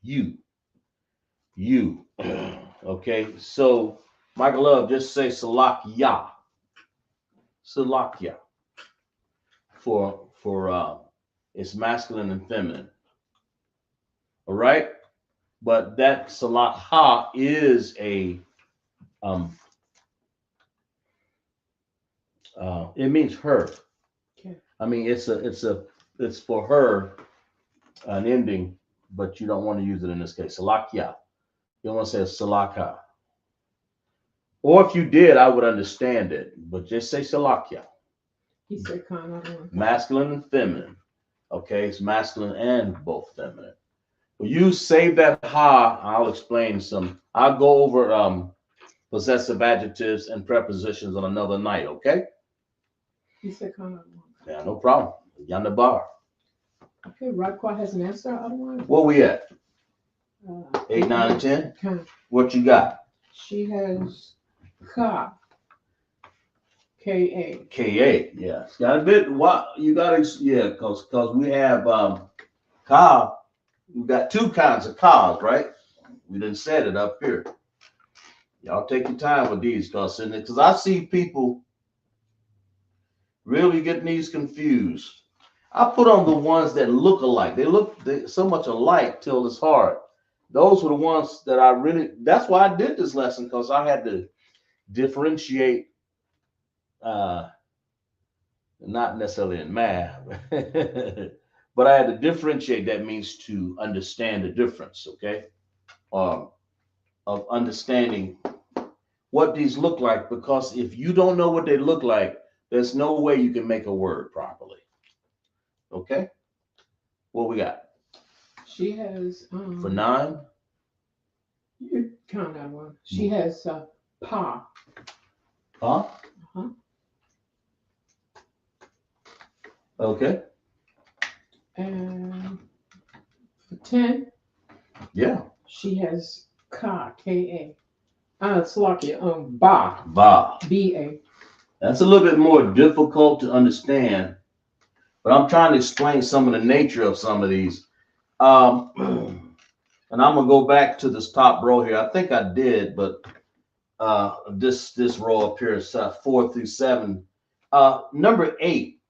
You. Okay. So Michael Love, just say Salakya. Salakya for it's masculine and feminine. All right. But that Salakha is a it means her. Okay. I mean, it's for her an ending but you don't want to use it in this case. Salakia. You don't want to say salaka. Or if you did, I would understand it, but just say salakia. He said kana. Masculine and feminine. Okay, it's masculine and both feminine. When you save that ha, I'll explain some. I'll go over possessive adjectives and prepositions on another night, okay? He said kana. Yeah, no problem. Yahanna bar. Okay, Raquel has an answer otherwise. Where we at? 8, 8, 9, and 10? Okay. What you got? She has ka. K-A. K-A, yeah. Got a bit, what, you got to, yeah, because we have ka. We've got two kinds of cars, right? We didn't set it up here. Y'all take your time with these, because I see people really getting these confused. I put on the ones that look alike. They look so much alike till it's hard. Those were the ones that I really, that's why I did this lesson, because I had to differentiate, not necessarily in math, but I had to differentiate. That means to understand the difference, okay? Of understanding what these look like, because if you don't know what they look like, there's no way you can make a word properly. Okay? What we got? She has For 9? You count that one. She has pa. Huh? Uh-huh. Okay. And for 10, Yeah. she has ka, K-A. Slakia, ba. Ba. B-A. That's a little bit more difficult to understand, but I'm trying to explain some of the nature of some of these. And I'm gonna go back to this top row here. I think I did, but this row up here is 4 through 7. Number 8,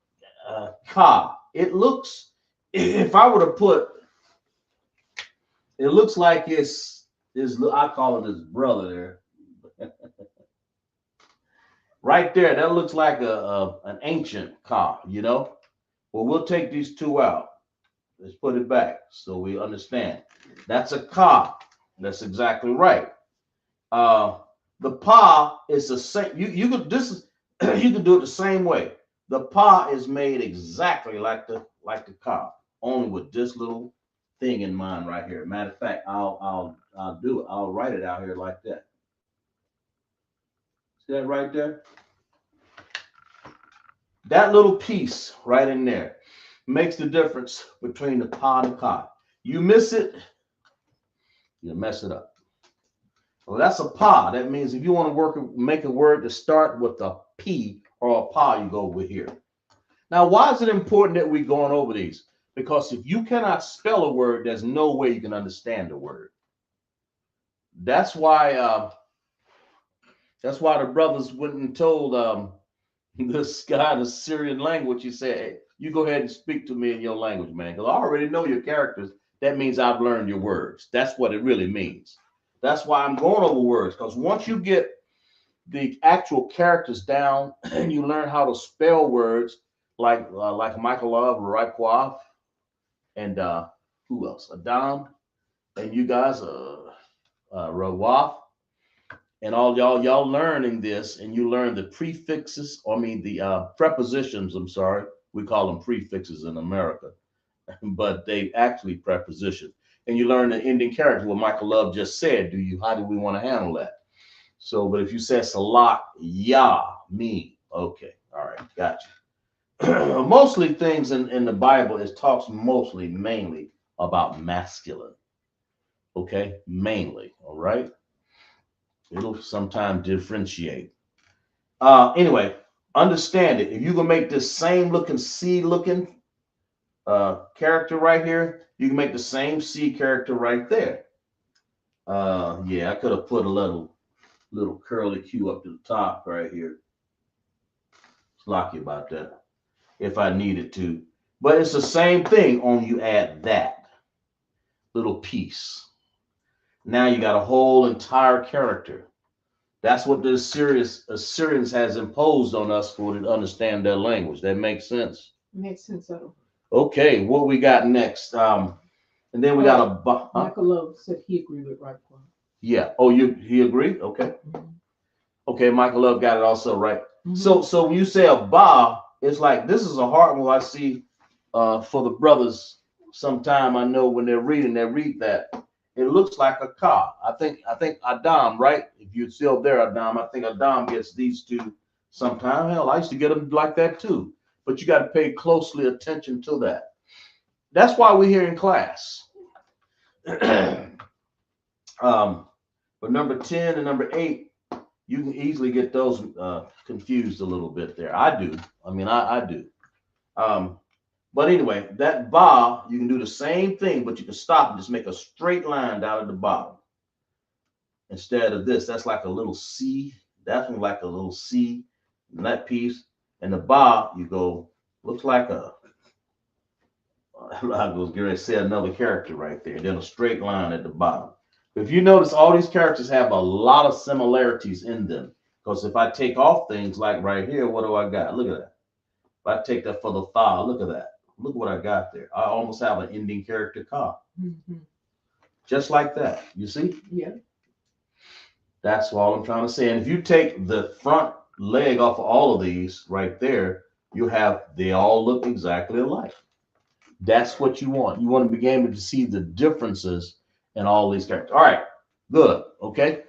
ka. It looks, if I were to put, it looks like it's I call it his brother there. Right there, that looks like an ancient ka, you know? Well, we'll take these two out. Let's put it back so we understand. That's a ka. That's exactly right. The pa is the same. You could you could do it the same way. The pa is made exactly like the ka, only with this little thing in mind right here. Matter of fact, I'll do it. I'll write it out here like that. See that right there? That little piece right in there makes the difference between the pa and the ka. You miss it, you mess it up. Well, that's a pa. That means if you want to make a word to start with a P or a pa, you go over here. Now, why is it important that we're going over these? Because if you cannot spell a word, there's no way you can understand the word. That's why the brothers went and told this guy in the Assyrian language. He said, hey, you go ahead and speak to me in your language, man, because I already know your characters. That means I've learned your words. That's what it really means. That's why I'm going over words, because once you get the actual characters down and you learn how to spell words like Michael Love, Raquel, and who else? Adam, and you guys, Rawaf, and all y'all learning this, and you learn the prefixes, the prepositions, I'm sorry. We call them prefixes in America, but they actually prepositions. And you learn the ending character, what Michael Love just said. How do we want to handle that? So, but if you say salak, ya, me, okay, all right, got you. Mostly things in the Bible, it talks mainly about masculine, okay, mainly, all right? It'll sometimes differentiate. Anyway, understand it. If you can make this same looking C looking character right here, you can make the same C character right there. Yeah, I could have put a little curly Q up to the top right here. It's lucky about that if I needed to. But it's the same thing, only you add that little piece. Now you got a whole entire character. That's what the Assyrians has imposed on us for to understand their language. That makes sense? Makes sense. Okay, what we got next? And then we got a ba. Michael Love said he agreed with right. Yeah. Oh, he agreed? Okay. Mm-hmm. Okay, Michael Love got it also right. Mm-hmm. So when you say a ba, it's like this is a hard one I see for the brothers. Sometime I know when they're reading, they read that. It looks like a ka. I think Adam, right? If you're still there, Adam, I think Adam gets these two sometime. Hell, I used to get them like that too. But you got to pay closely attention to that. That's why we're here in class. But number 10 and number 8, you can easily get those confused a little bit there. I do. I mean, I do. But anyway, that ba, you can do the same thing, but you can stop and just make a straight line down at the bottom. Instead of this, that's like a little C. Definitely like a little C in that piece. And the ba, you go, looks like a, I was going to say another character right there. Then a straight line at the bottom. If you notice, all these characters have a lot of similarities in them. Because if I take off things like right here, what do I got? Look at that. If I take that for the thigh, look at that. Look what I got there. I almost have an ending character ka. Mm-hmm. Just like that. You see? Yeah. That's all I'm trying to say. And if you take the front leg off of all of these right there, you have, they all look exactly alike. That's what you want. You want to be able to see the differences in all these characters. All right, good. Okay.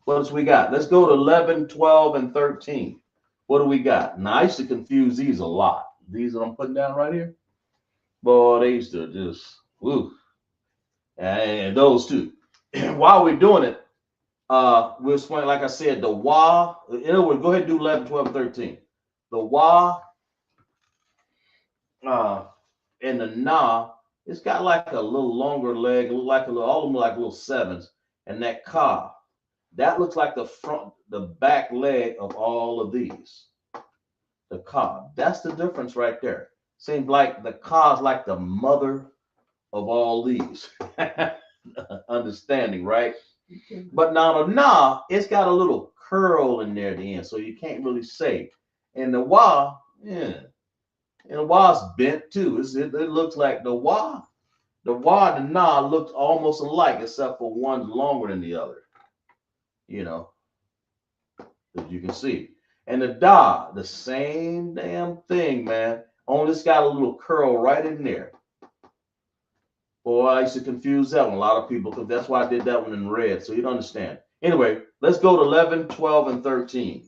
What else we got? Let's go to 11, 12, and 13. What do we got? Now, I used to confuse these a lot. These that I'm putting down right here. Boy, they used to just, woo. And those two. While we're doing it, we'll explain, like I said, the wa. In other words, go ahead and do 11, 12, 13. The wa and the na, it's got like a little longer leg, like a little, all of them like little sevens. And that ka, that looks like the front, the back leg of all of these. The ka, that's the difference right there. Seems like the ka is like the mother of all these. Understanding, right? But now the na, it's got a little curl in there at the end, so you can't really say. And the wa, yeah, and the wa's bent too. It looks like the wa and the na look almost alike, except for one's longer than the other. You know, as you can see. And the da, the same damn thing, man. Only it's got a little curl right in there. Boy, I used to confuse that one. A lot of people, because that's why I did that one in red, so you'd understand. Anyway, let's go to 11, 12, and 13.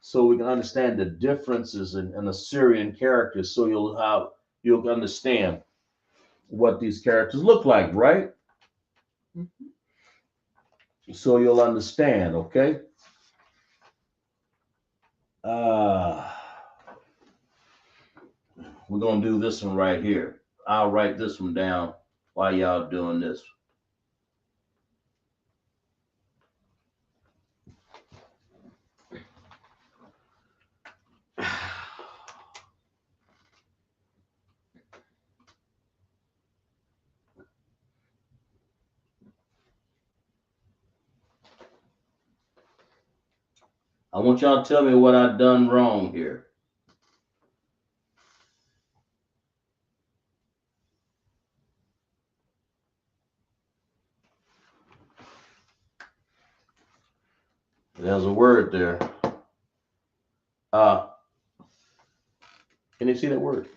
So we can understand the differences in Assyrian characters, so you'll understand what these characters look like, right? Mm-hmm. So you'll understand, okay? We're going to do this one right here. I'll write this one down while y'all doing this. I want y'all to tell me what I've done wrong here. There's a word there. Can you see that word?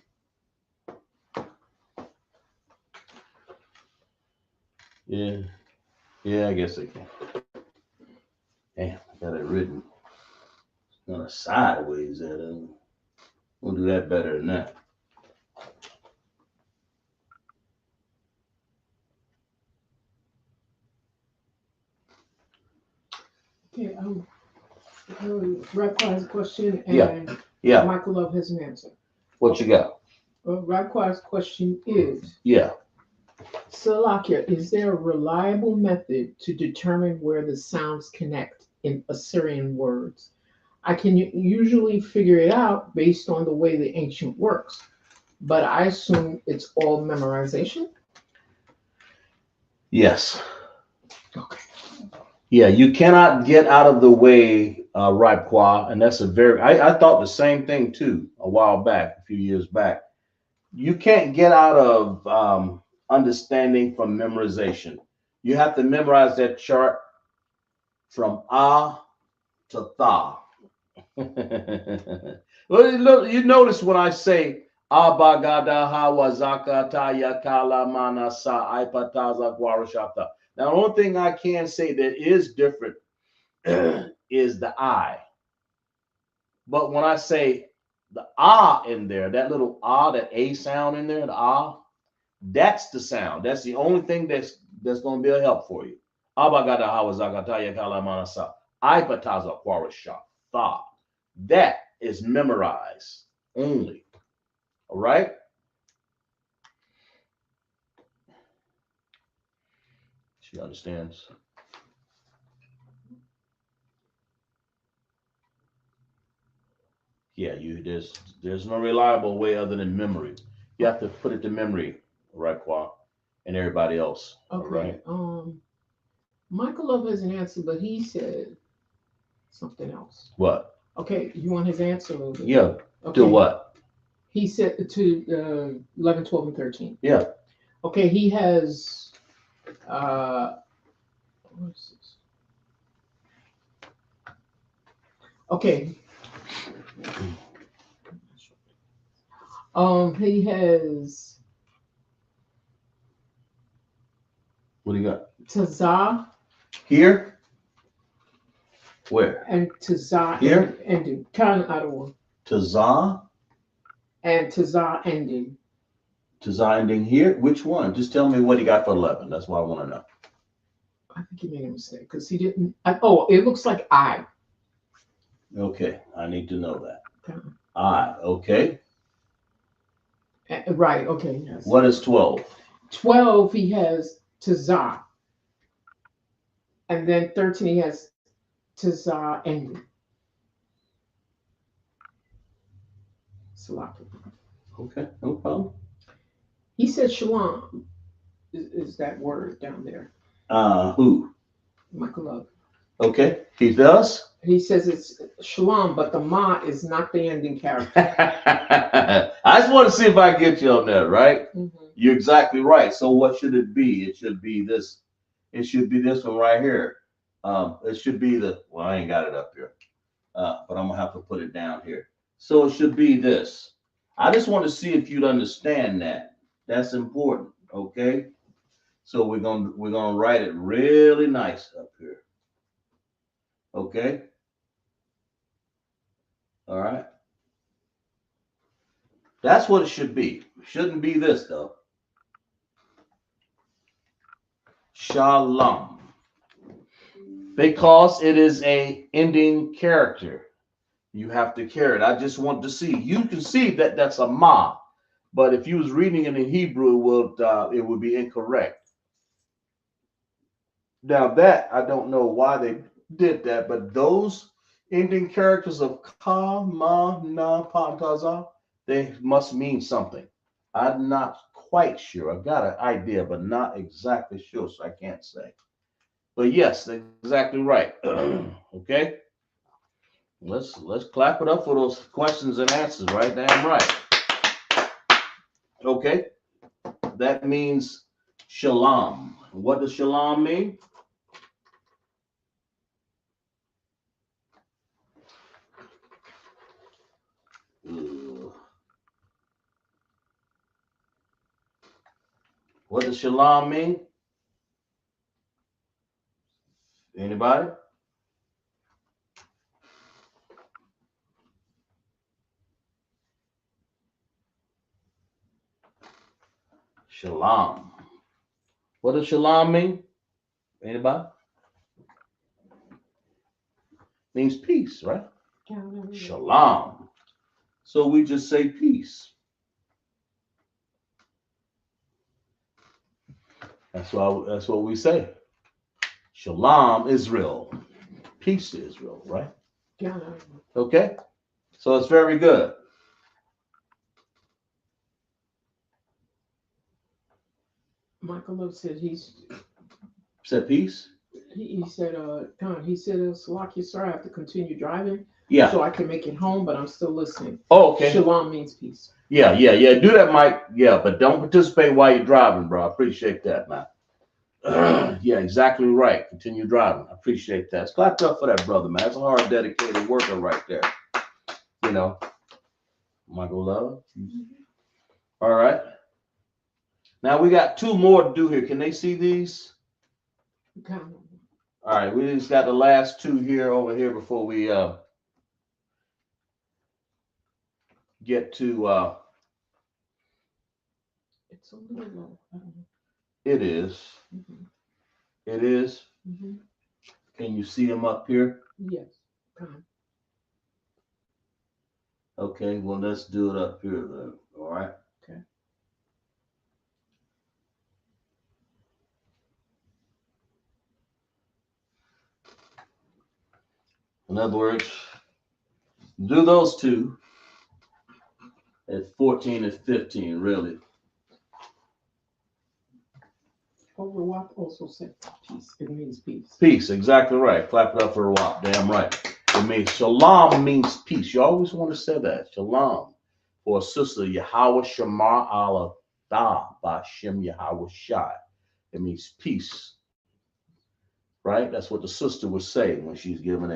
Yeah, I guess they can. Damn, I got it written. It's kind of sideways. We'll do that better than that. Okay, Radcliffe has a question, and yeah. Michael Love has an answer. What you got? Radcliffe's question is, yeah. Salakia, is there a reliable method to determine where the sounds connect in Assyrian words? I can usually figure it out based on the way the ancient works, but I assume it's all memorization? Yes. Okay. Yeah, you cannot get out of the way, Raibqua, and that's a very, I thought the same thing too a while back, a few years back. You can't get out of understanding from memorization. You have to memorize that chart from ah to tha. Well, look, you notice when I say abagadaha wazakata yakala manasa ipataza guarashata. Now, the only thing I can say that is different is the I. But when I say the ah in there, that little ah, that a sound in there, the ah, that's the sound. That's the only thing that's going to be a help for you. Abagadaha wazakata yakala manasa ipataza guarashata. That is memorized only. All right. She understands. Yeah, there's no reliable way other than memory. You have to put it to memory, right, Qua, and everybody else. Okay. All right. Michael Love has an answer, but he said something else. What? Okay, you want his answer a little bit? Yeah. Okay. To what? He said to 11, 12, and 13. Yeah. Okay, he has what is this? Okay. He has What do you got? Tazah Here? Where? and Tazah Here? ending. Kind of out of order. Tazah? And Tazah ending. Tazah ending here? Which one? Just tell me what he got for 11. That's what I want to know. I think he made a mistake because he didn't. It looks like I. Okay, I need to know that. Okay. Okay. Right, okay. Yes. What is 12? 12, he has Tazah. And then 13, he has Tazah ending. Salaki. Okay, no problem. He said shalom is that word down there. Who? Michael Love. Okay, he does. He says it's shalom, but the ma is not the ending character. I just want to see if I get you on that, right? Mm-hmm. You're exactly right. So what should it be? It should be this. It should be this one right here. It should be well, I ain't got it up here, but I'm gonna have to put it down here. So it should be this. I just want to see if you'd understand that. That's important, okay? So we're gonna write it really nice up here. Okay? All right. That's what it should be. It shouldn't be this though. Shalom. Because it is a ending character. You have to carry it. I just want to see. You can see that that's a ma. But if you was reading it in Hebrew, it would be incorrect. Now that I don't know why they did that, but those ending characters of ka, ma, na, pa, taza, they must mean something. I'm not quite sure. I've got an idea, but not exactly sure, so I can't say. But yes, that's exactly right. Okay. Let's clap it up for those questions and answers, right? Damn right. Okay. That means shalom. What does shalom mean? What does shalom mean? Anybody? Shalom. What does shalom mean? Anybody? Means peace, right? Shalom. So we just say peace. That's what we say. Shalom, Israel. Peace to Israel, right? Okay? So it's very good. Michael Love said Said peace? he said, Salaki, sir, I have to continue driving. Yeah. So I can make it home, but I'm still listening. Oh, okay. Shalom means peace. Yeah. Do that, Mike. Yeah, but don't participate while you're driving, bro. I appreciate that, man. Yeah, exactly right. Continue driving. I appreciate that. Clap up for that brother, man. That's a hard, dedicated worker right there. You know, Michael Love. All right. Now we got two more to do here. Can they see these? Okay. All right, we just got the last two here over here before we get to It's a little low. I don't know. it is. Mhm. It is. Mhm. Can you see them up here? Yes. Come. Okay, well let's do it up here then. All right. Okay. In other words, do those two at 14 and 15, really. Overwap also said peace. It means peace. Peace, exactly right. Clap it up for a while. Damn right. It means shalom means peace. You always want to say that. Shalom. For a sister, Yahweh Shamar Allah Da Bashem Yahweh Shai. It means peace. Right? That's what the sister would say when she's given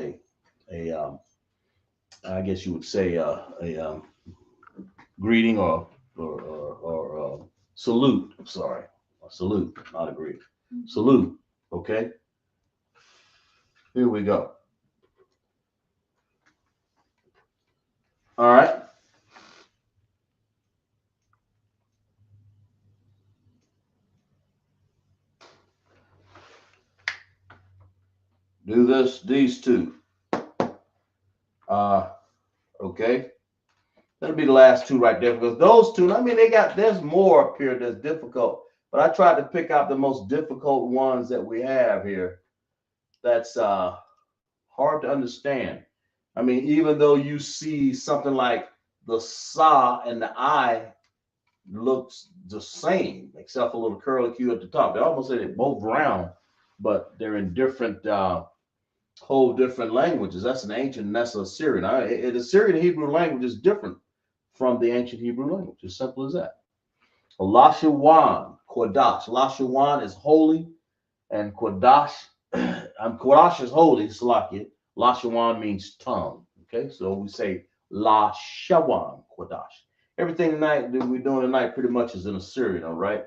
I guess you would say a greeting or salute. I'm sorry. A salute, not a greeting. Salute. Okay? Here we go. All right. Do these two. Okay. That'll be the last two right there because those two, I mean, there's more up here that's difficult, but I tried to pick out the most difficult ones that we have here. That's hard to understand. I mean, even though you see something like the sa and the I looks the same, except for a little curly Q at the top. They almost say they're both round, but they're in different whole different languages. That's an ancient and that's Assyrian. The Assyrian Hebrew language is different from the ancient Hebrew language. As simple as that. Lashawan, Qadash. Lashawan is holy, and Qadash, Qadash is holy, Salakia. Lashawan means tongue. Okay, so we say Lashawan, Qadash. Everything tonight that we're doing tonight pretty much is in Assyrian, all right?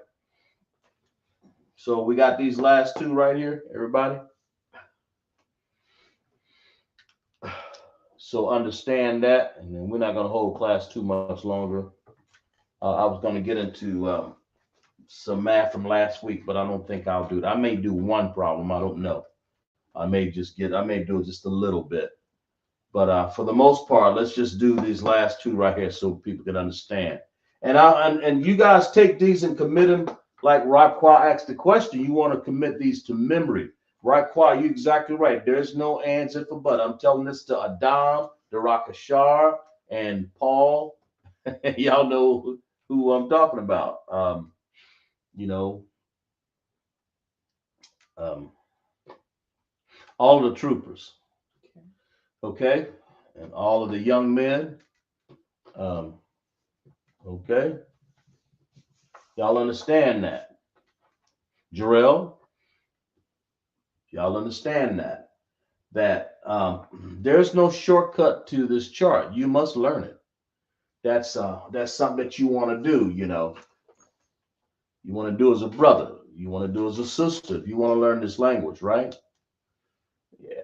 So we got these last two right here, everybody. So understand that, and then we're not going to hold class too much longer. I was going to get into some math from last week, but I don't think I'll do it. I may do one problem. I don't know. I may do it just a little bit. But for the most part, let's just do these last two right here so people can understand. And you guys take these and commit them like Raquel asked the question. You want to commit these to memory. Raquel, you're exactly right. There's no ands if or but. I'm telling this to Adam, the Rakashar, and Paul. Y'all know who I'm talking about. All of the troopers. Okay, and all of the young men. Okay, y'all understand that? Jarrell, y'all understand that? That there's no shortcut to this chart. You must learn it. That's something that you want to do. You want to do as a brother. You want to do as a sister. If you want to learn this language, right? Yeah.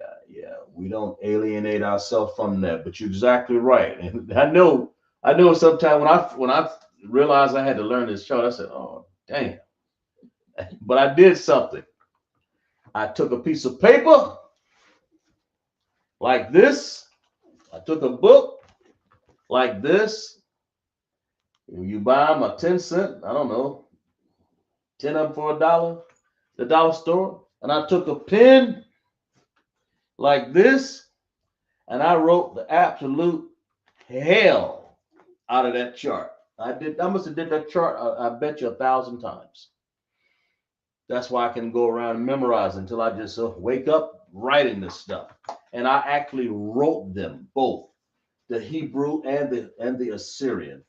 We don't alienate ourselves from that. But you're exactly right. And I know sometimes when I realized I had to learn this chart, I said, "Oh, damn!" But I did something. I took a piece of paper like this. I took a book like this. You buy them a 10-cent, I don't know, 10 of them for $1, the dollar store. And I took a pen like this, and I wrote the absolute hell out of that chart. I must have did that chart, I bet you 1,000 times. That's why I can go around and memorize until I just wake up writing this stuff. and I actually wrote them both, the Hebrew and the Assyrian.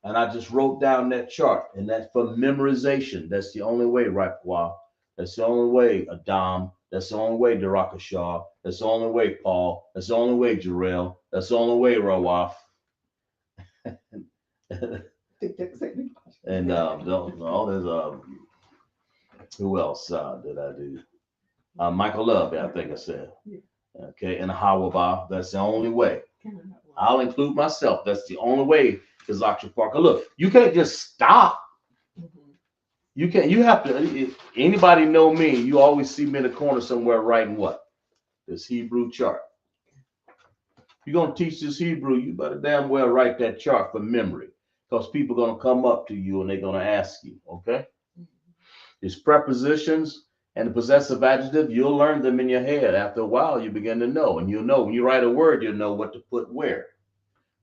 And I just wrote down that chart, and that's for memorization. That's the only way, Rapwa. That's the only way, Adam. That's the only way, Darakashah. That's the only way, Paul. That's the only way, Jarrell. That's the only way, Rawaf. And there's who else did I do? Michael Love, I think I said. Okay, and Hawaba. That's the only way. I'll include myself. That's the only way. Because Dr. Parker, look, you can't just stop. You can't. You have to. If anybody know me? You always see me in the corner somewhere writing what? This Hebrew chart. If you're gonna teach this Hebrew, you better damn well write that chart for memory, because people are gonna come up to you and they're gonna ask you. Okay. These prepositions and the possessive adjective, you'll learn them in your head. After a while, you begin to know, and you'll know when you write a word, you'll know what to put where.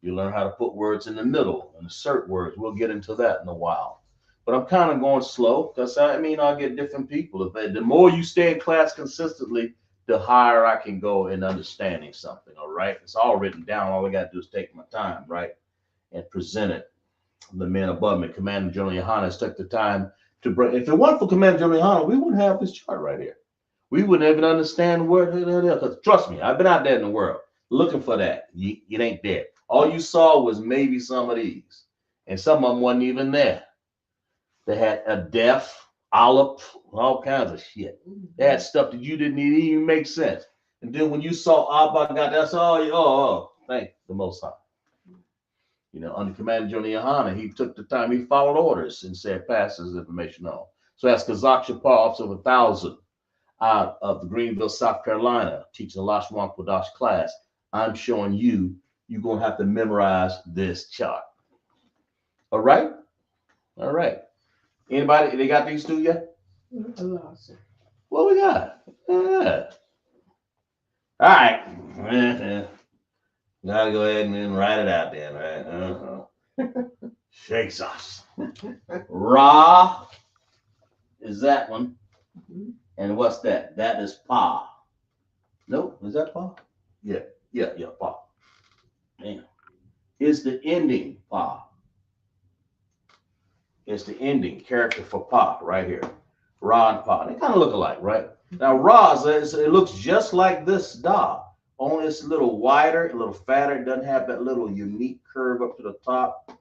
You learn how to put words in the middle and assert words. We'll get into that in a while. But I'm kind of going slow because I'll get different people. The more you stay in class consistently, the higher I can go in understanding something. All right. It's all written down. All I got to do is take my time, right? And present it. The men above me, Commander General Yahanna, took the time to bring. If it weren't for Commander General Yahanna, we wouldn't have this chart right here. We wouldn't even understand the word. Because trust me, I've been out there in the world looking for that. It ain't there. All you saw was maybe some of these, and some of them wasn't even there. They had a deaf, olive, all kinds of shit. They had stuff that you didn't even make sense. And then when you saw Abba God, that's all. Thank the Most High. Under Commander General Yahanna, he took the time. He followed orders and said, "Pass this information on." So as Kazakh Shapar, Officer of 1,000 out of the Greenville, South Carolina, teaching the Lashawan Qadash class, I'm showing you. You're going to have to memorize this chart. All right? All right. Anybody, they got these two yet? What we got? Yeah. All right. Gotta go ahead and write it out there, right? Shakes us. Ra is that one. And what's that? That is Pa. Nope. Is that Pa? Yeah, Pa. Damn. Is the ending Pa. It's the ending character for Pa right here. Ra and Pa. They kind of look alike, right? Now, Ra, it looks just like this Da, only it's a little wider, a little fatter. It doesn't have that little unique curve up to the top,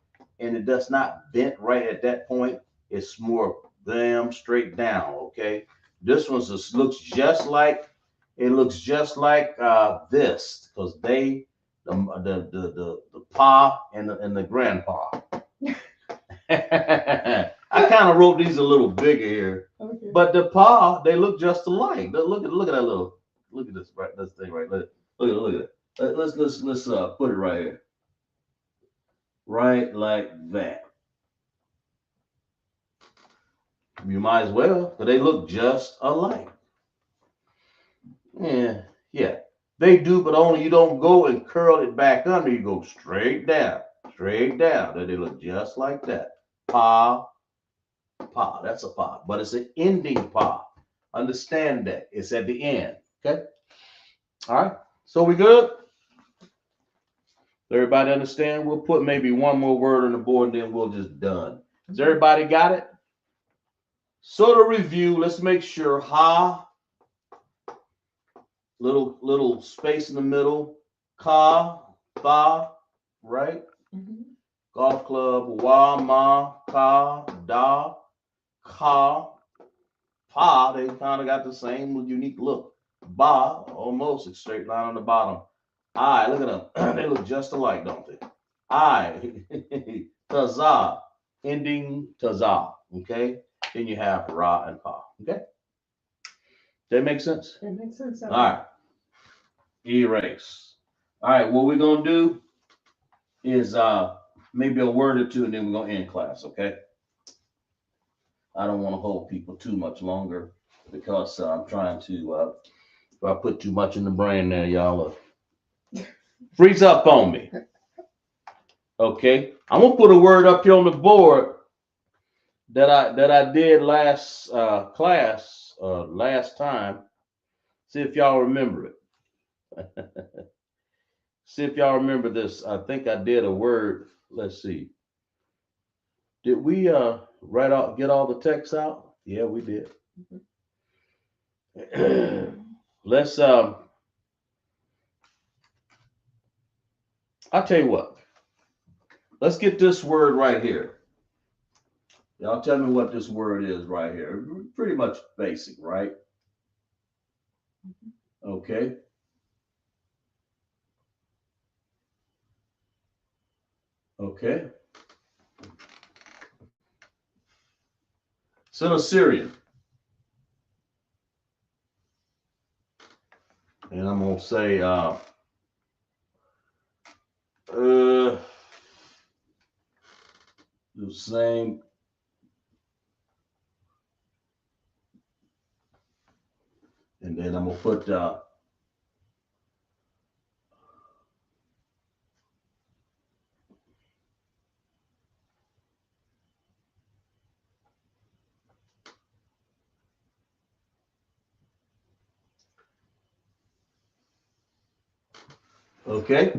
and it does not bend right at that point. It's more damn straight down, okay? This one looks just like this, because they the Pa and the grandpa. I kind of wrote these a little bigger here, okay. But the Pa, they look just alike. Look at that little. Look at this right. This thing right. Look at it. Let's put it right here. Right like that. You might as well, but they look just alike. Yeah. They do, but only you don't go and curl it back under. You go straight down. Then they look just like that. Pa. That's a Pa, but it's an ending Pa. Understand that. It's at the end. Okay. All right. So we good? Everybody understand? We'll put maybe one more word on the board and then we'll just done. Has everybody got it? So to review, let's make sure Ha, little space in the middle, Ka, Tha, right? Golf club, Wa, Ma, Ka, Da, Ka, Pa, they kind of got the same unique look. Ba, almost a straight line on the bottom. I, look at them. They look just alike, don't they? I, Taza, ending Taza, okay? Then you have Ra and Pa, okay? That make sense? That makes sense. All right. Erase. All right, what we're going to do is maybe a word or two, and then we're going to end class, okay? I don't want to hold people too much longer because I'm trying to, if I put too much in the brain there, y'all freeze up on me. Okay, I'm gonna put a word up here on the board that I did last class last time. See if y'all remember it. See if y'all remember this. I think I did a word. Let's see. Did we get all the text out? Yeah, we did. Let's I'll tell you what. Let's get this word right here. Y'all tell me what this word is right here. Pretty much basic, right? Okay. Okay. It's an Assyrian. And I'm gonna say the same. And then I'm gonna put okay.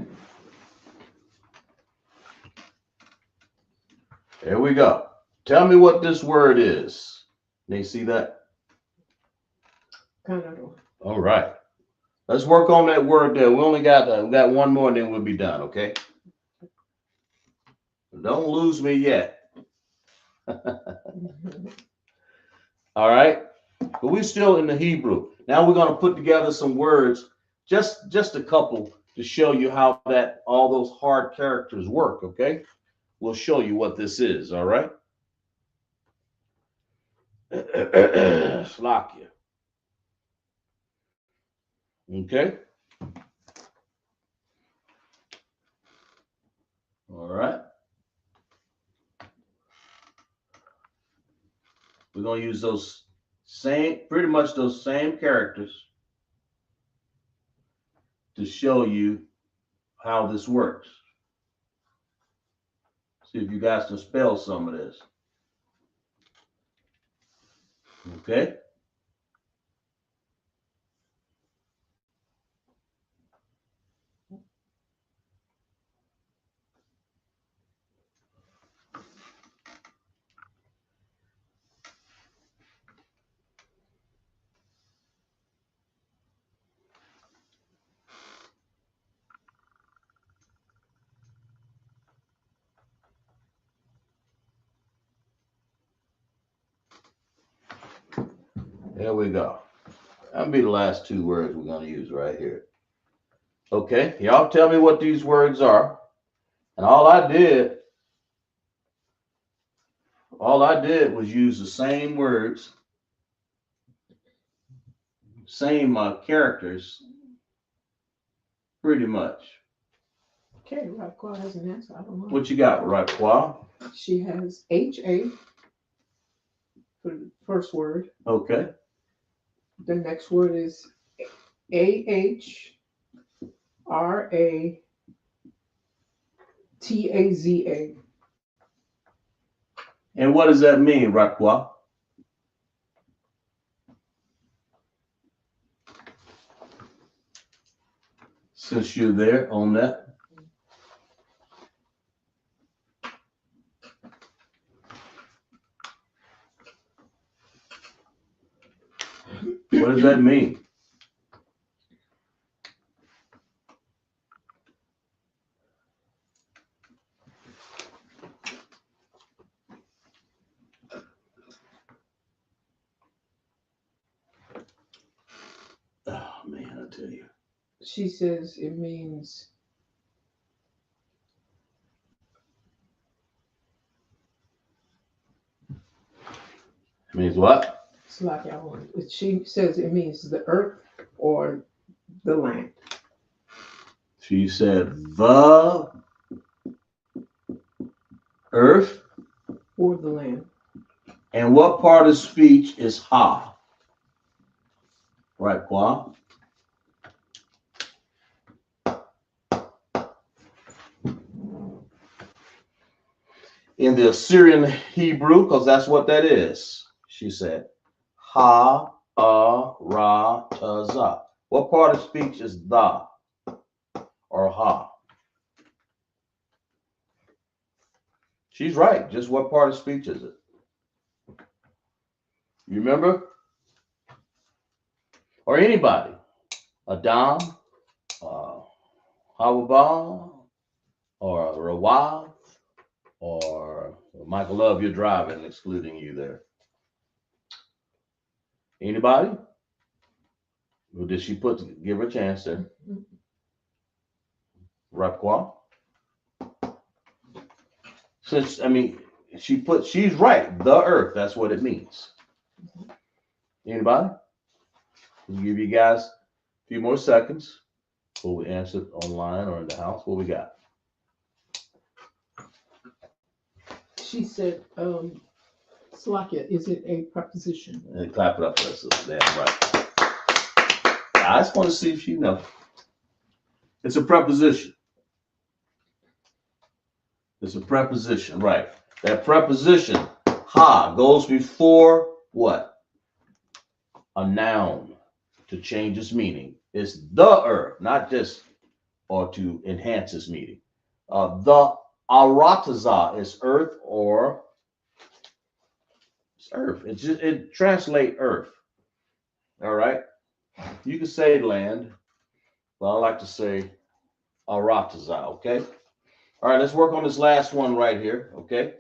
There we go. Tell me what this word is. They see that? All right. Let's work on that word there. We only got one more, and then we'll be done. Okay. Don't lose me yet. All right. But we're still in the Hebrew. Now we're going to put together some words, just a couple, to show you how that all those hard characters work. Okay. We'll show you what this is. All right. Slakia. Okay. All right. We're going to use pretty much those same characters to show you how this works. See if you guys can spell some of this. Okay. There we go. That'll be the last two words we're going to use right here. Okay, y'all tell me what these words are. And all I did was use the same words, same characters, pretty much. Okay, Raquel has an answer. I don't know. What you got, Raquel? She has HA for the first word. Okay. The next word is AHRATAZA. And what does that mean, Raquel? Since you're there on that. What does that mean? Oh man, I tell you. She says it means what? it's like she says it means the earth or the land. She said the earth or the land. And what part of speech is ha? Right, Qua? In the Assyrian Hebrew, because that's what that is, she said, ha, ra, ta, za. What part of speech is the or ha? She's right. Just what part of speech is it? You remember? Or anybody? Adam, Hawaba, or Rawab, or Michael Love, you're driving, excluding you there. Anybody? Or did she give her a chance there? Rapqua? Since, I mean, she's right. The earth, that's what it means. Anybody? We'll give you guys a few more seconds before we answer online or in the house. What we got? She said, Slakia, is it a preposition? And clap it up for us. Damn right. I just want to see if you know. It's a preposition. It's a preposition, right. That preposition, ha, goes before what? A noun to change its meaning. It's the earth, not just or to enhance its meaning. The arataza is earth or it's earth. It translates earth. All right. You can say land, but I like to say arataza. Okay. All right. Let's work on this last one right here. Okay.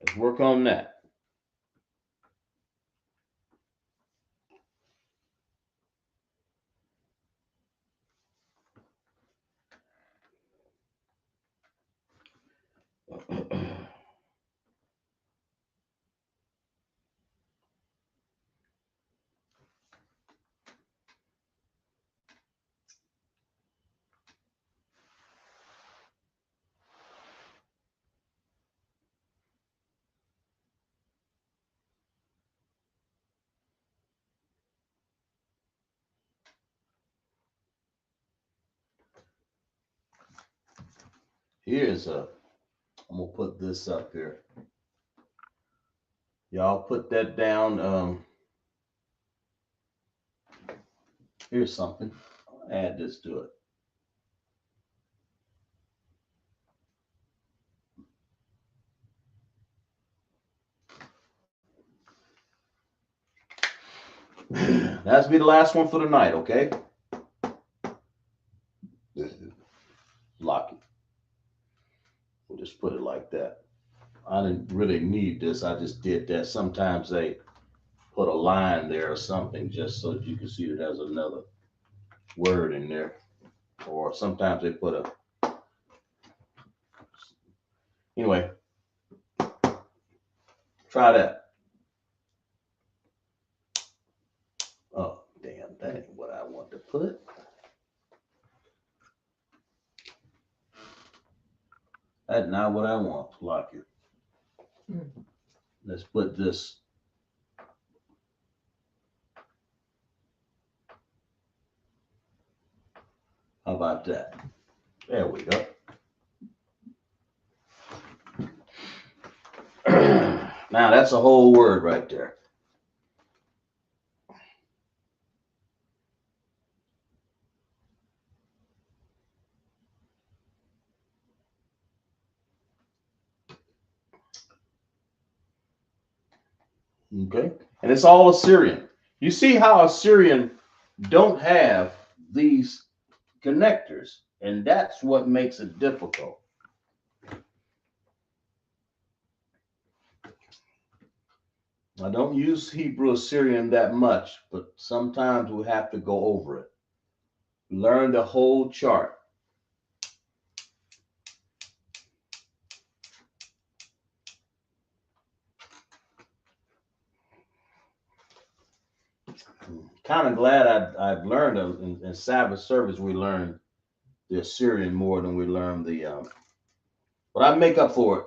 Let's work on that. I'm gonna put this up here. Y'all put that down. Here's something. I'll add this to it. That's be the last one for the night, okay? Lock it. We'll just put it like that. I didn't really need this. I just did that. Sometimes they put a line there or something just so that you can see that there's another word in there. Or sometimes they put a, anyway, try that. Oh, damn, that ain't what I want to put. That's not what I want, lock it. Let's put this. How about that? There we go. Now that's a whole word right there. Okay, and it's all Assyrian. You see how Assyrian don't have these connectors, and that's what makes it difficult. I don't use Hebrew Assyrian that much, but sometimes we have to go over it. Learn the whole chart. kind of glad I've learned in Sabbath service. We learned the Assyrian more than we learned the. But I make up for it.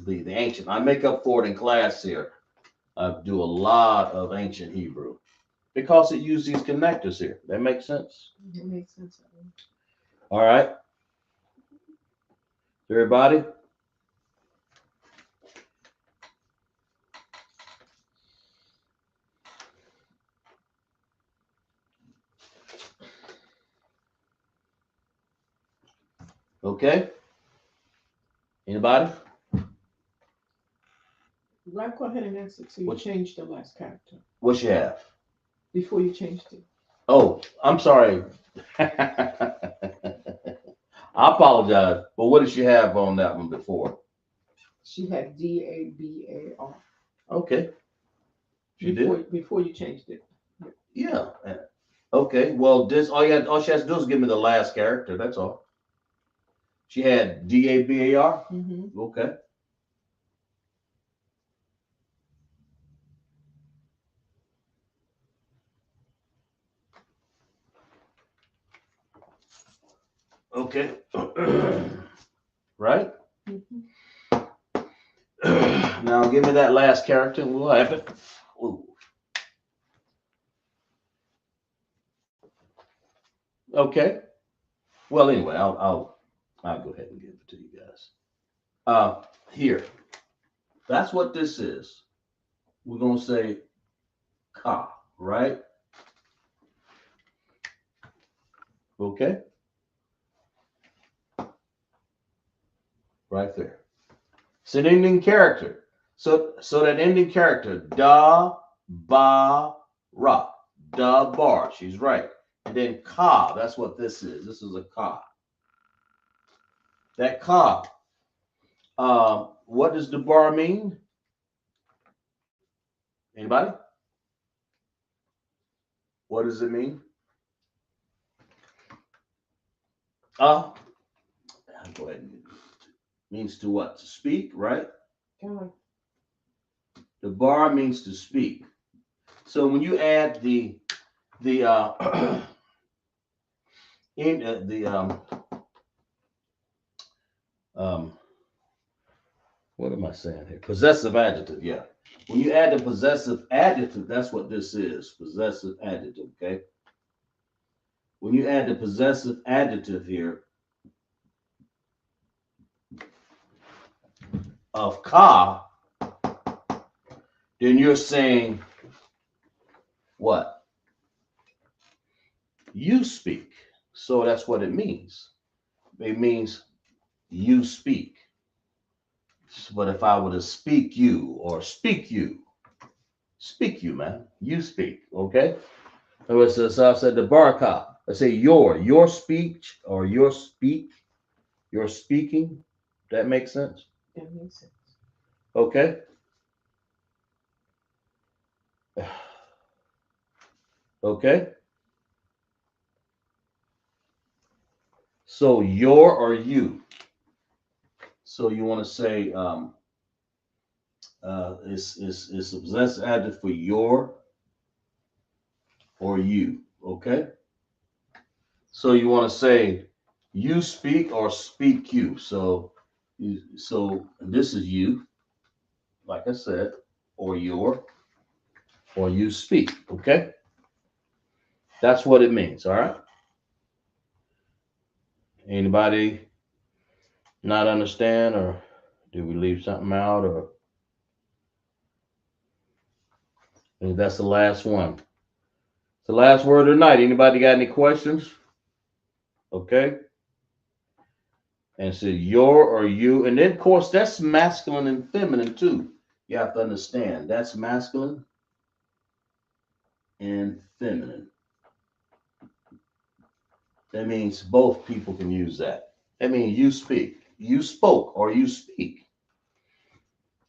The ancient. I make up for it in class here. I do a lot of ancient Hebrew because it uses these connectors here. That makes sense. It makes sense. All right, everybody. Okay. Anybody? Right, go ahead and answer. So you changed the last character What you have? before you changed it. Oh, I'm sorry. I apologize. But what did she have on that one before? She had DABAR. Okay. She did? Before you changed it. Yeah. Okay. Well, this all she has to do is give me the last character. That's all. She had DABAR. Mm-hmm. Okay. Okay. Right? Mm-hmm. Now give me that last character and we'll have it. Ooh. Okay. Well, anyway, I'll go ahead and give it to you guys. Here. That's what this is. We're gonna say ka, right? Okay. Right there. It's an ending character. So that ending character, da, ba, ra, da, bar. She's right. And then ka, that's what this is. This is a ka. That ka. What does the bar mean? Anybody? What does it mean? Go ahead. Means to what? To speak, right? The bar means to speak. So when you add the what am I saying here? Possessive adjective, yeah. When you add the possessive adjective, that's what this is. Possessive adjective, okay? When you add the possessive adjective here of ka, then you're saying what? You speak. So that's what it means. It means you speak. But if I were to speak you, man. You speak, okay? So I said the baraka. I say your speech or your speaking. That makes sense? That makes sense. Okay. Okay. So your or you. So you want to say it's a possessive adjective for your or you. Okay. So you want to say you speak or speak you. So this is you, like I said, or your, or you speak. Okay. That's what it means. All right. Anybody not understand, or did we leave something out, or I think that's the last one. It's the last word of the night. Anybody got any questions? Okay. And so your or you, and then of course that's masculine and feminine too. You have to understand that's masculine and feminine. That means both people can use that. That means you speak, you spoke, or you speak.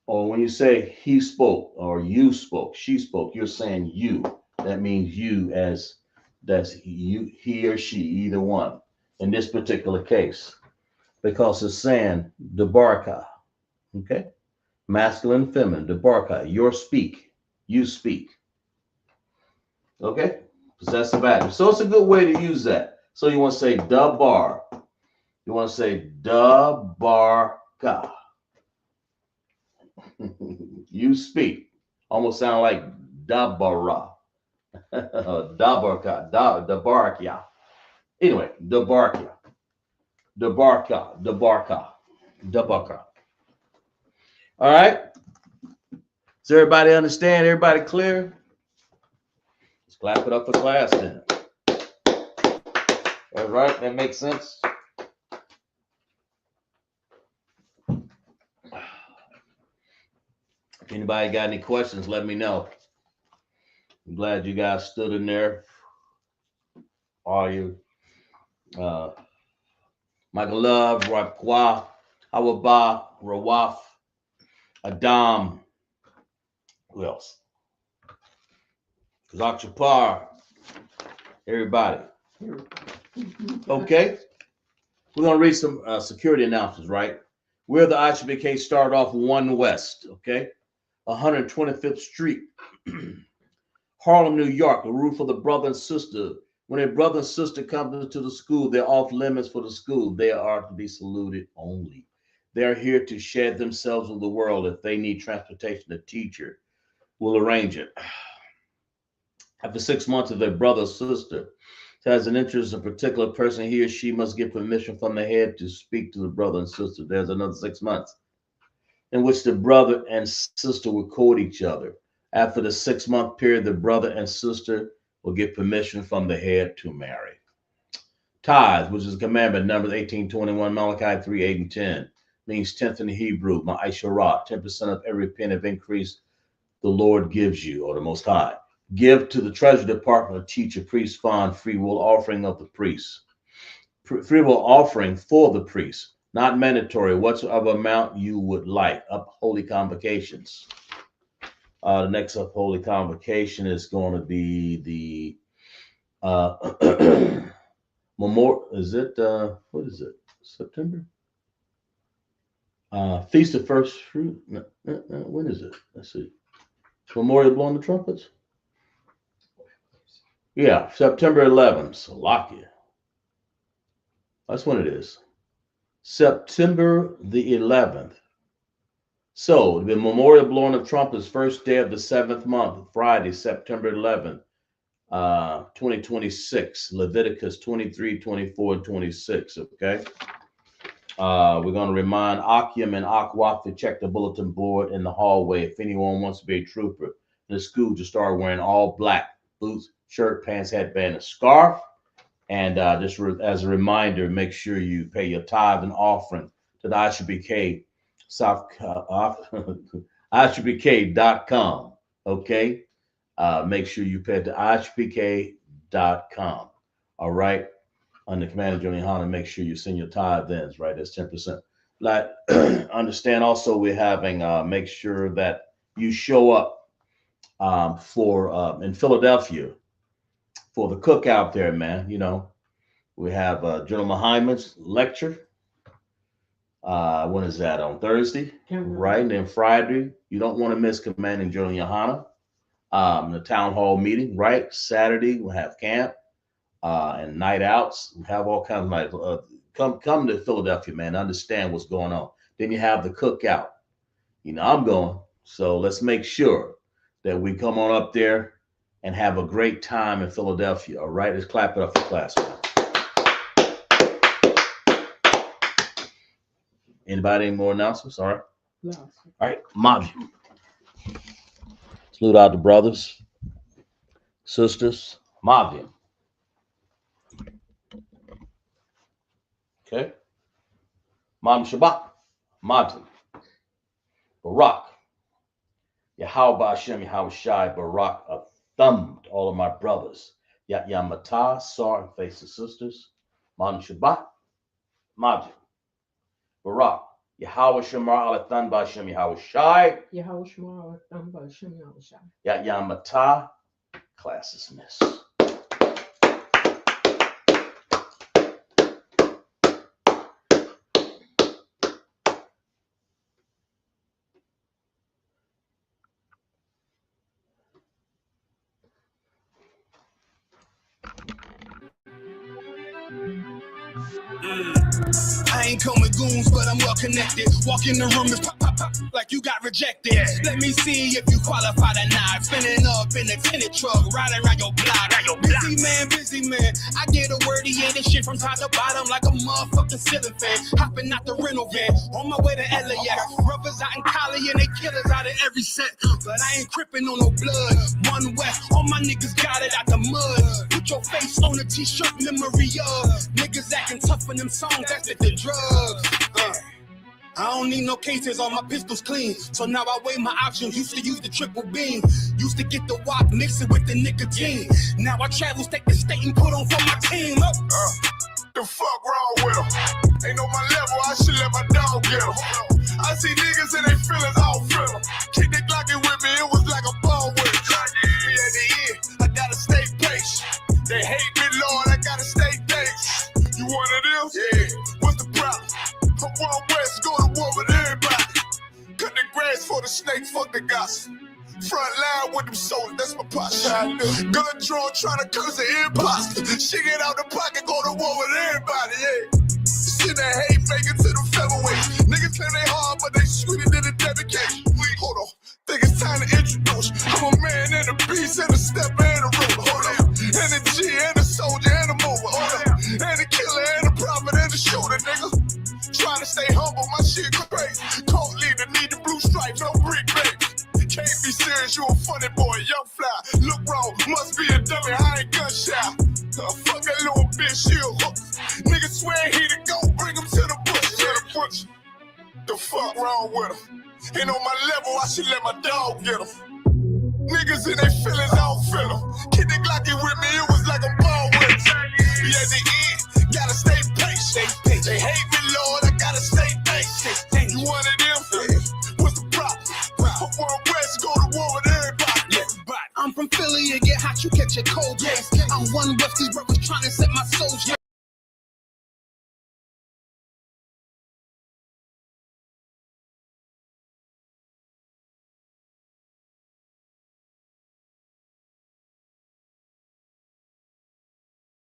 Or when you say he spoke or you spoke, she spoke, you're saying you. That means you as that's you, he or she, either one. In this particular case, because it's saying the barka, okay? Masculine, feminine, the barka, your speak, you speak. Okay? Possessive adjective. So it's a good way to use that. So you want to say dabar. You want to say dabarka. You speak. Almost sound like dabara. Dabarka. Dabarkia. Anyway, dabarkia. Dabarka. Dabarka. Dabarka. All right? Does everybody understand? Everybody clear? Let's clap it up for class then. All right, that makes sense. If anybody got any questions, let me know. I'm glad you guys stood in there. All you. Michael Love, Rapqua, Hawaba, Rawaf, Adam. Who else? Zakshapar. Everybody. Okay. We're going to read some security announcements, right? We're the ISUPK start off 1 West, okay? 125th Street, Harlem, New York, the roof of the brother and sister. When a brother and sister come to the school, they're off limits for the school. They are to be saluted only. They're here to share themselves with the world. If they need transportation, the teacher will arrange it. After 6 months of their brother or sister has an interest in a particular person, he or she must get permission from the head to speak to the brother and sister. There's another 6 months in which the brother and sister will court each other. After the 6-month period, the brother and sister will get permission from the head to marry. Tithes, which is a commandment, Numbers 18:21, Malachi 3:8 and 10, means tenth in Hebrew, ma'asharah, 10% of every penny of increase the Lord gives you, or the Most High. Give to the treasury department, a teacher, priest, fund, free will offering of the priest. Free will offering for the priest, not mandatory, whatsoever amount you would like. Up holy convocations. The next up holy convocation is going to be the Memorial. Is it what is it? September? Feast of First Fruit. When is it? Let's see. Memorial blowing the trumpets. Yeah, September 11th. Slovakia. That's when it is. September the 11th. So the memorial blowing of trumpets, first day of the 7th month, Friday, September 11th, 2026. Leviticus 23, 24, and 26. Okay. We're going to remind Akim and Akwaf to check the bulletin board in the hallway if anyone wants to be a trooper in the school, to start wearing all black boots, shirt, pants, headband, and scarf. And just as a reminder, make sure you pay your tithe and offering to the ISUPK ISUPK.com. Okay. Make sure you pay to ISUPK.com. All right. Under Commander General Yahanna, make sure you send your tithe then, right? That's 10%. Like, understand also we're having, make sure that you show up for in Philadelphia for the cookout there, man. You know, we have General Muhammad's lecture. When is that? On Thursday, right? And then Friday, you don't want to miss Commanding General Yahanna. The town hall meeting, right? Saturday, we'll have camp and night outs. We have all kinds of nights. Come to Philadelphia, man. Understand what's going on. Then you have the cookout. You know, I'm going. So let's make sure that we come on up there and have a great time in Philadelphia. All right, let's clap it up for class. Anybody any more announcements? All right. No. All right, Mavi. Salute out to brothers, sisters, Mavi. Okay. Mam Shabbat, Mavi. Barak. Yahweh Hashem, Yahweh Shai, Barak, a thumb to all of my brothers. Yat Yamata, Sar, and face the sisters. Mam Shabbat, Mavi. Barak. Yahweh Shemar Alathan Bashem Yahweh Shai. Yahweh Shema Amba Shem Yahweh Shai. Yat Yamata. Class dismissed. I ain't come with goons, but I'm well connected. Walk in the room, it's pop, pop, pop, like you got rejected. Let me see if you qualify or not. Spinning up in a tinted truck, riding around your block. Busy man. I get a wordy in this shit from top to bottom like a motherfucking ceiling fan. Hopping out the rental van, on my way to LAX. Brothers out in Cali and they killers out of every set. But I ain't crippin' on no blood. One West, all my niggas got it out the mud. Put your face on a t-shirt, memory of niggas acting tough in them songs, that's the drugs. I don't need no cases, all my pistols clean. So now I weigh my options, used to use the triple beam. Used to get the wop, mix it with the nicotine. Now I travel state to state and put on for my team. The fuck wrong with them? Ain't on my level, I should let my dog get them. I see niggas and they feelings all fill them. Keep the Glockin' with me, it was like a ball with it. Me at the end, I gotta stay patient. They hate me, Lord, I gotta stay patient. You one of them? Yeah. What's the problem? I'm one West, go to war with everybody. Cut the grass for the snake, fuck the gossip. Front line with them soldiers, that's my posture. Gun drawn, trying to curse the imposter. She get out the pocket, go to war with everybody, yeah. Send that hate making to the featherweights. Niggas claim they hard, but they sweeter than a dedication. Hold on, think it's time to introduce. I'm a man and a beast and a stepper and a ruler. Hold on, and a G and a soldier and a mover. Hold on, and a killer and a prophet and a shooter, nigga. Trying to stay humble, my shit crazy. Cold leader, need the blue stripe, no brick, baby. Can't be serious, you a funny boy, young fly. Look wrong, must be a dummy, I ain't gun shy. Fuck that little bitch, she a hook. Nigga swear he the go, bring him to the bush. The fuck wrong with him? Ain't on my level, I should let my dog get him. Niggas in their feelings, I don't feel them. Kid the Glocky with me, it was like a ball with him. Be at the end, gotta stay patient. They hate me, Lord, I gotta stay patient. You one of them? What's the problem? I'm one West, go to war with everybody. I'm from Philly and get hot, you catch a cold case. I'm one West, these brothers trying to set my soul straight.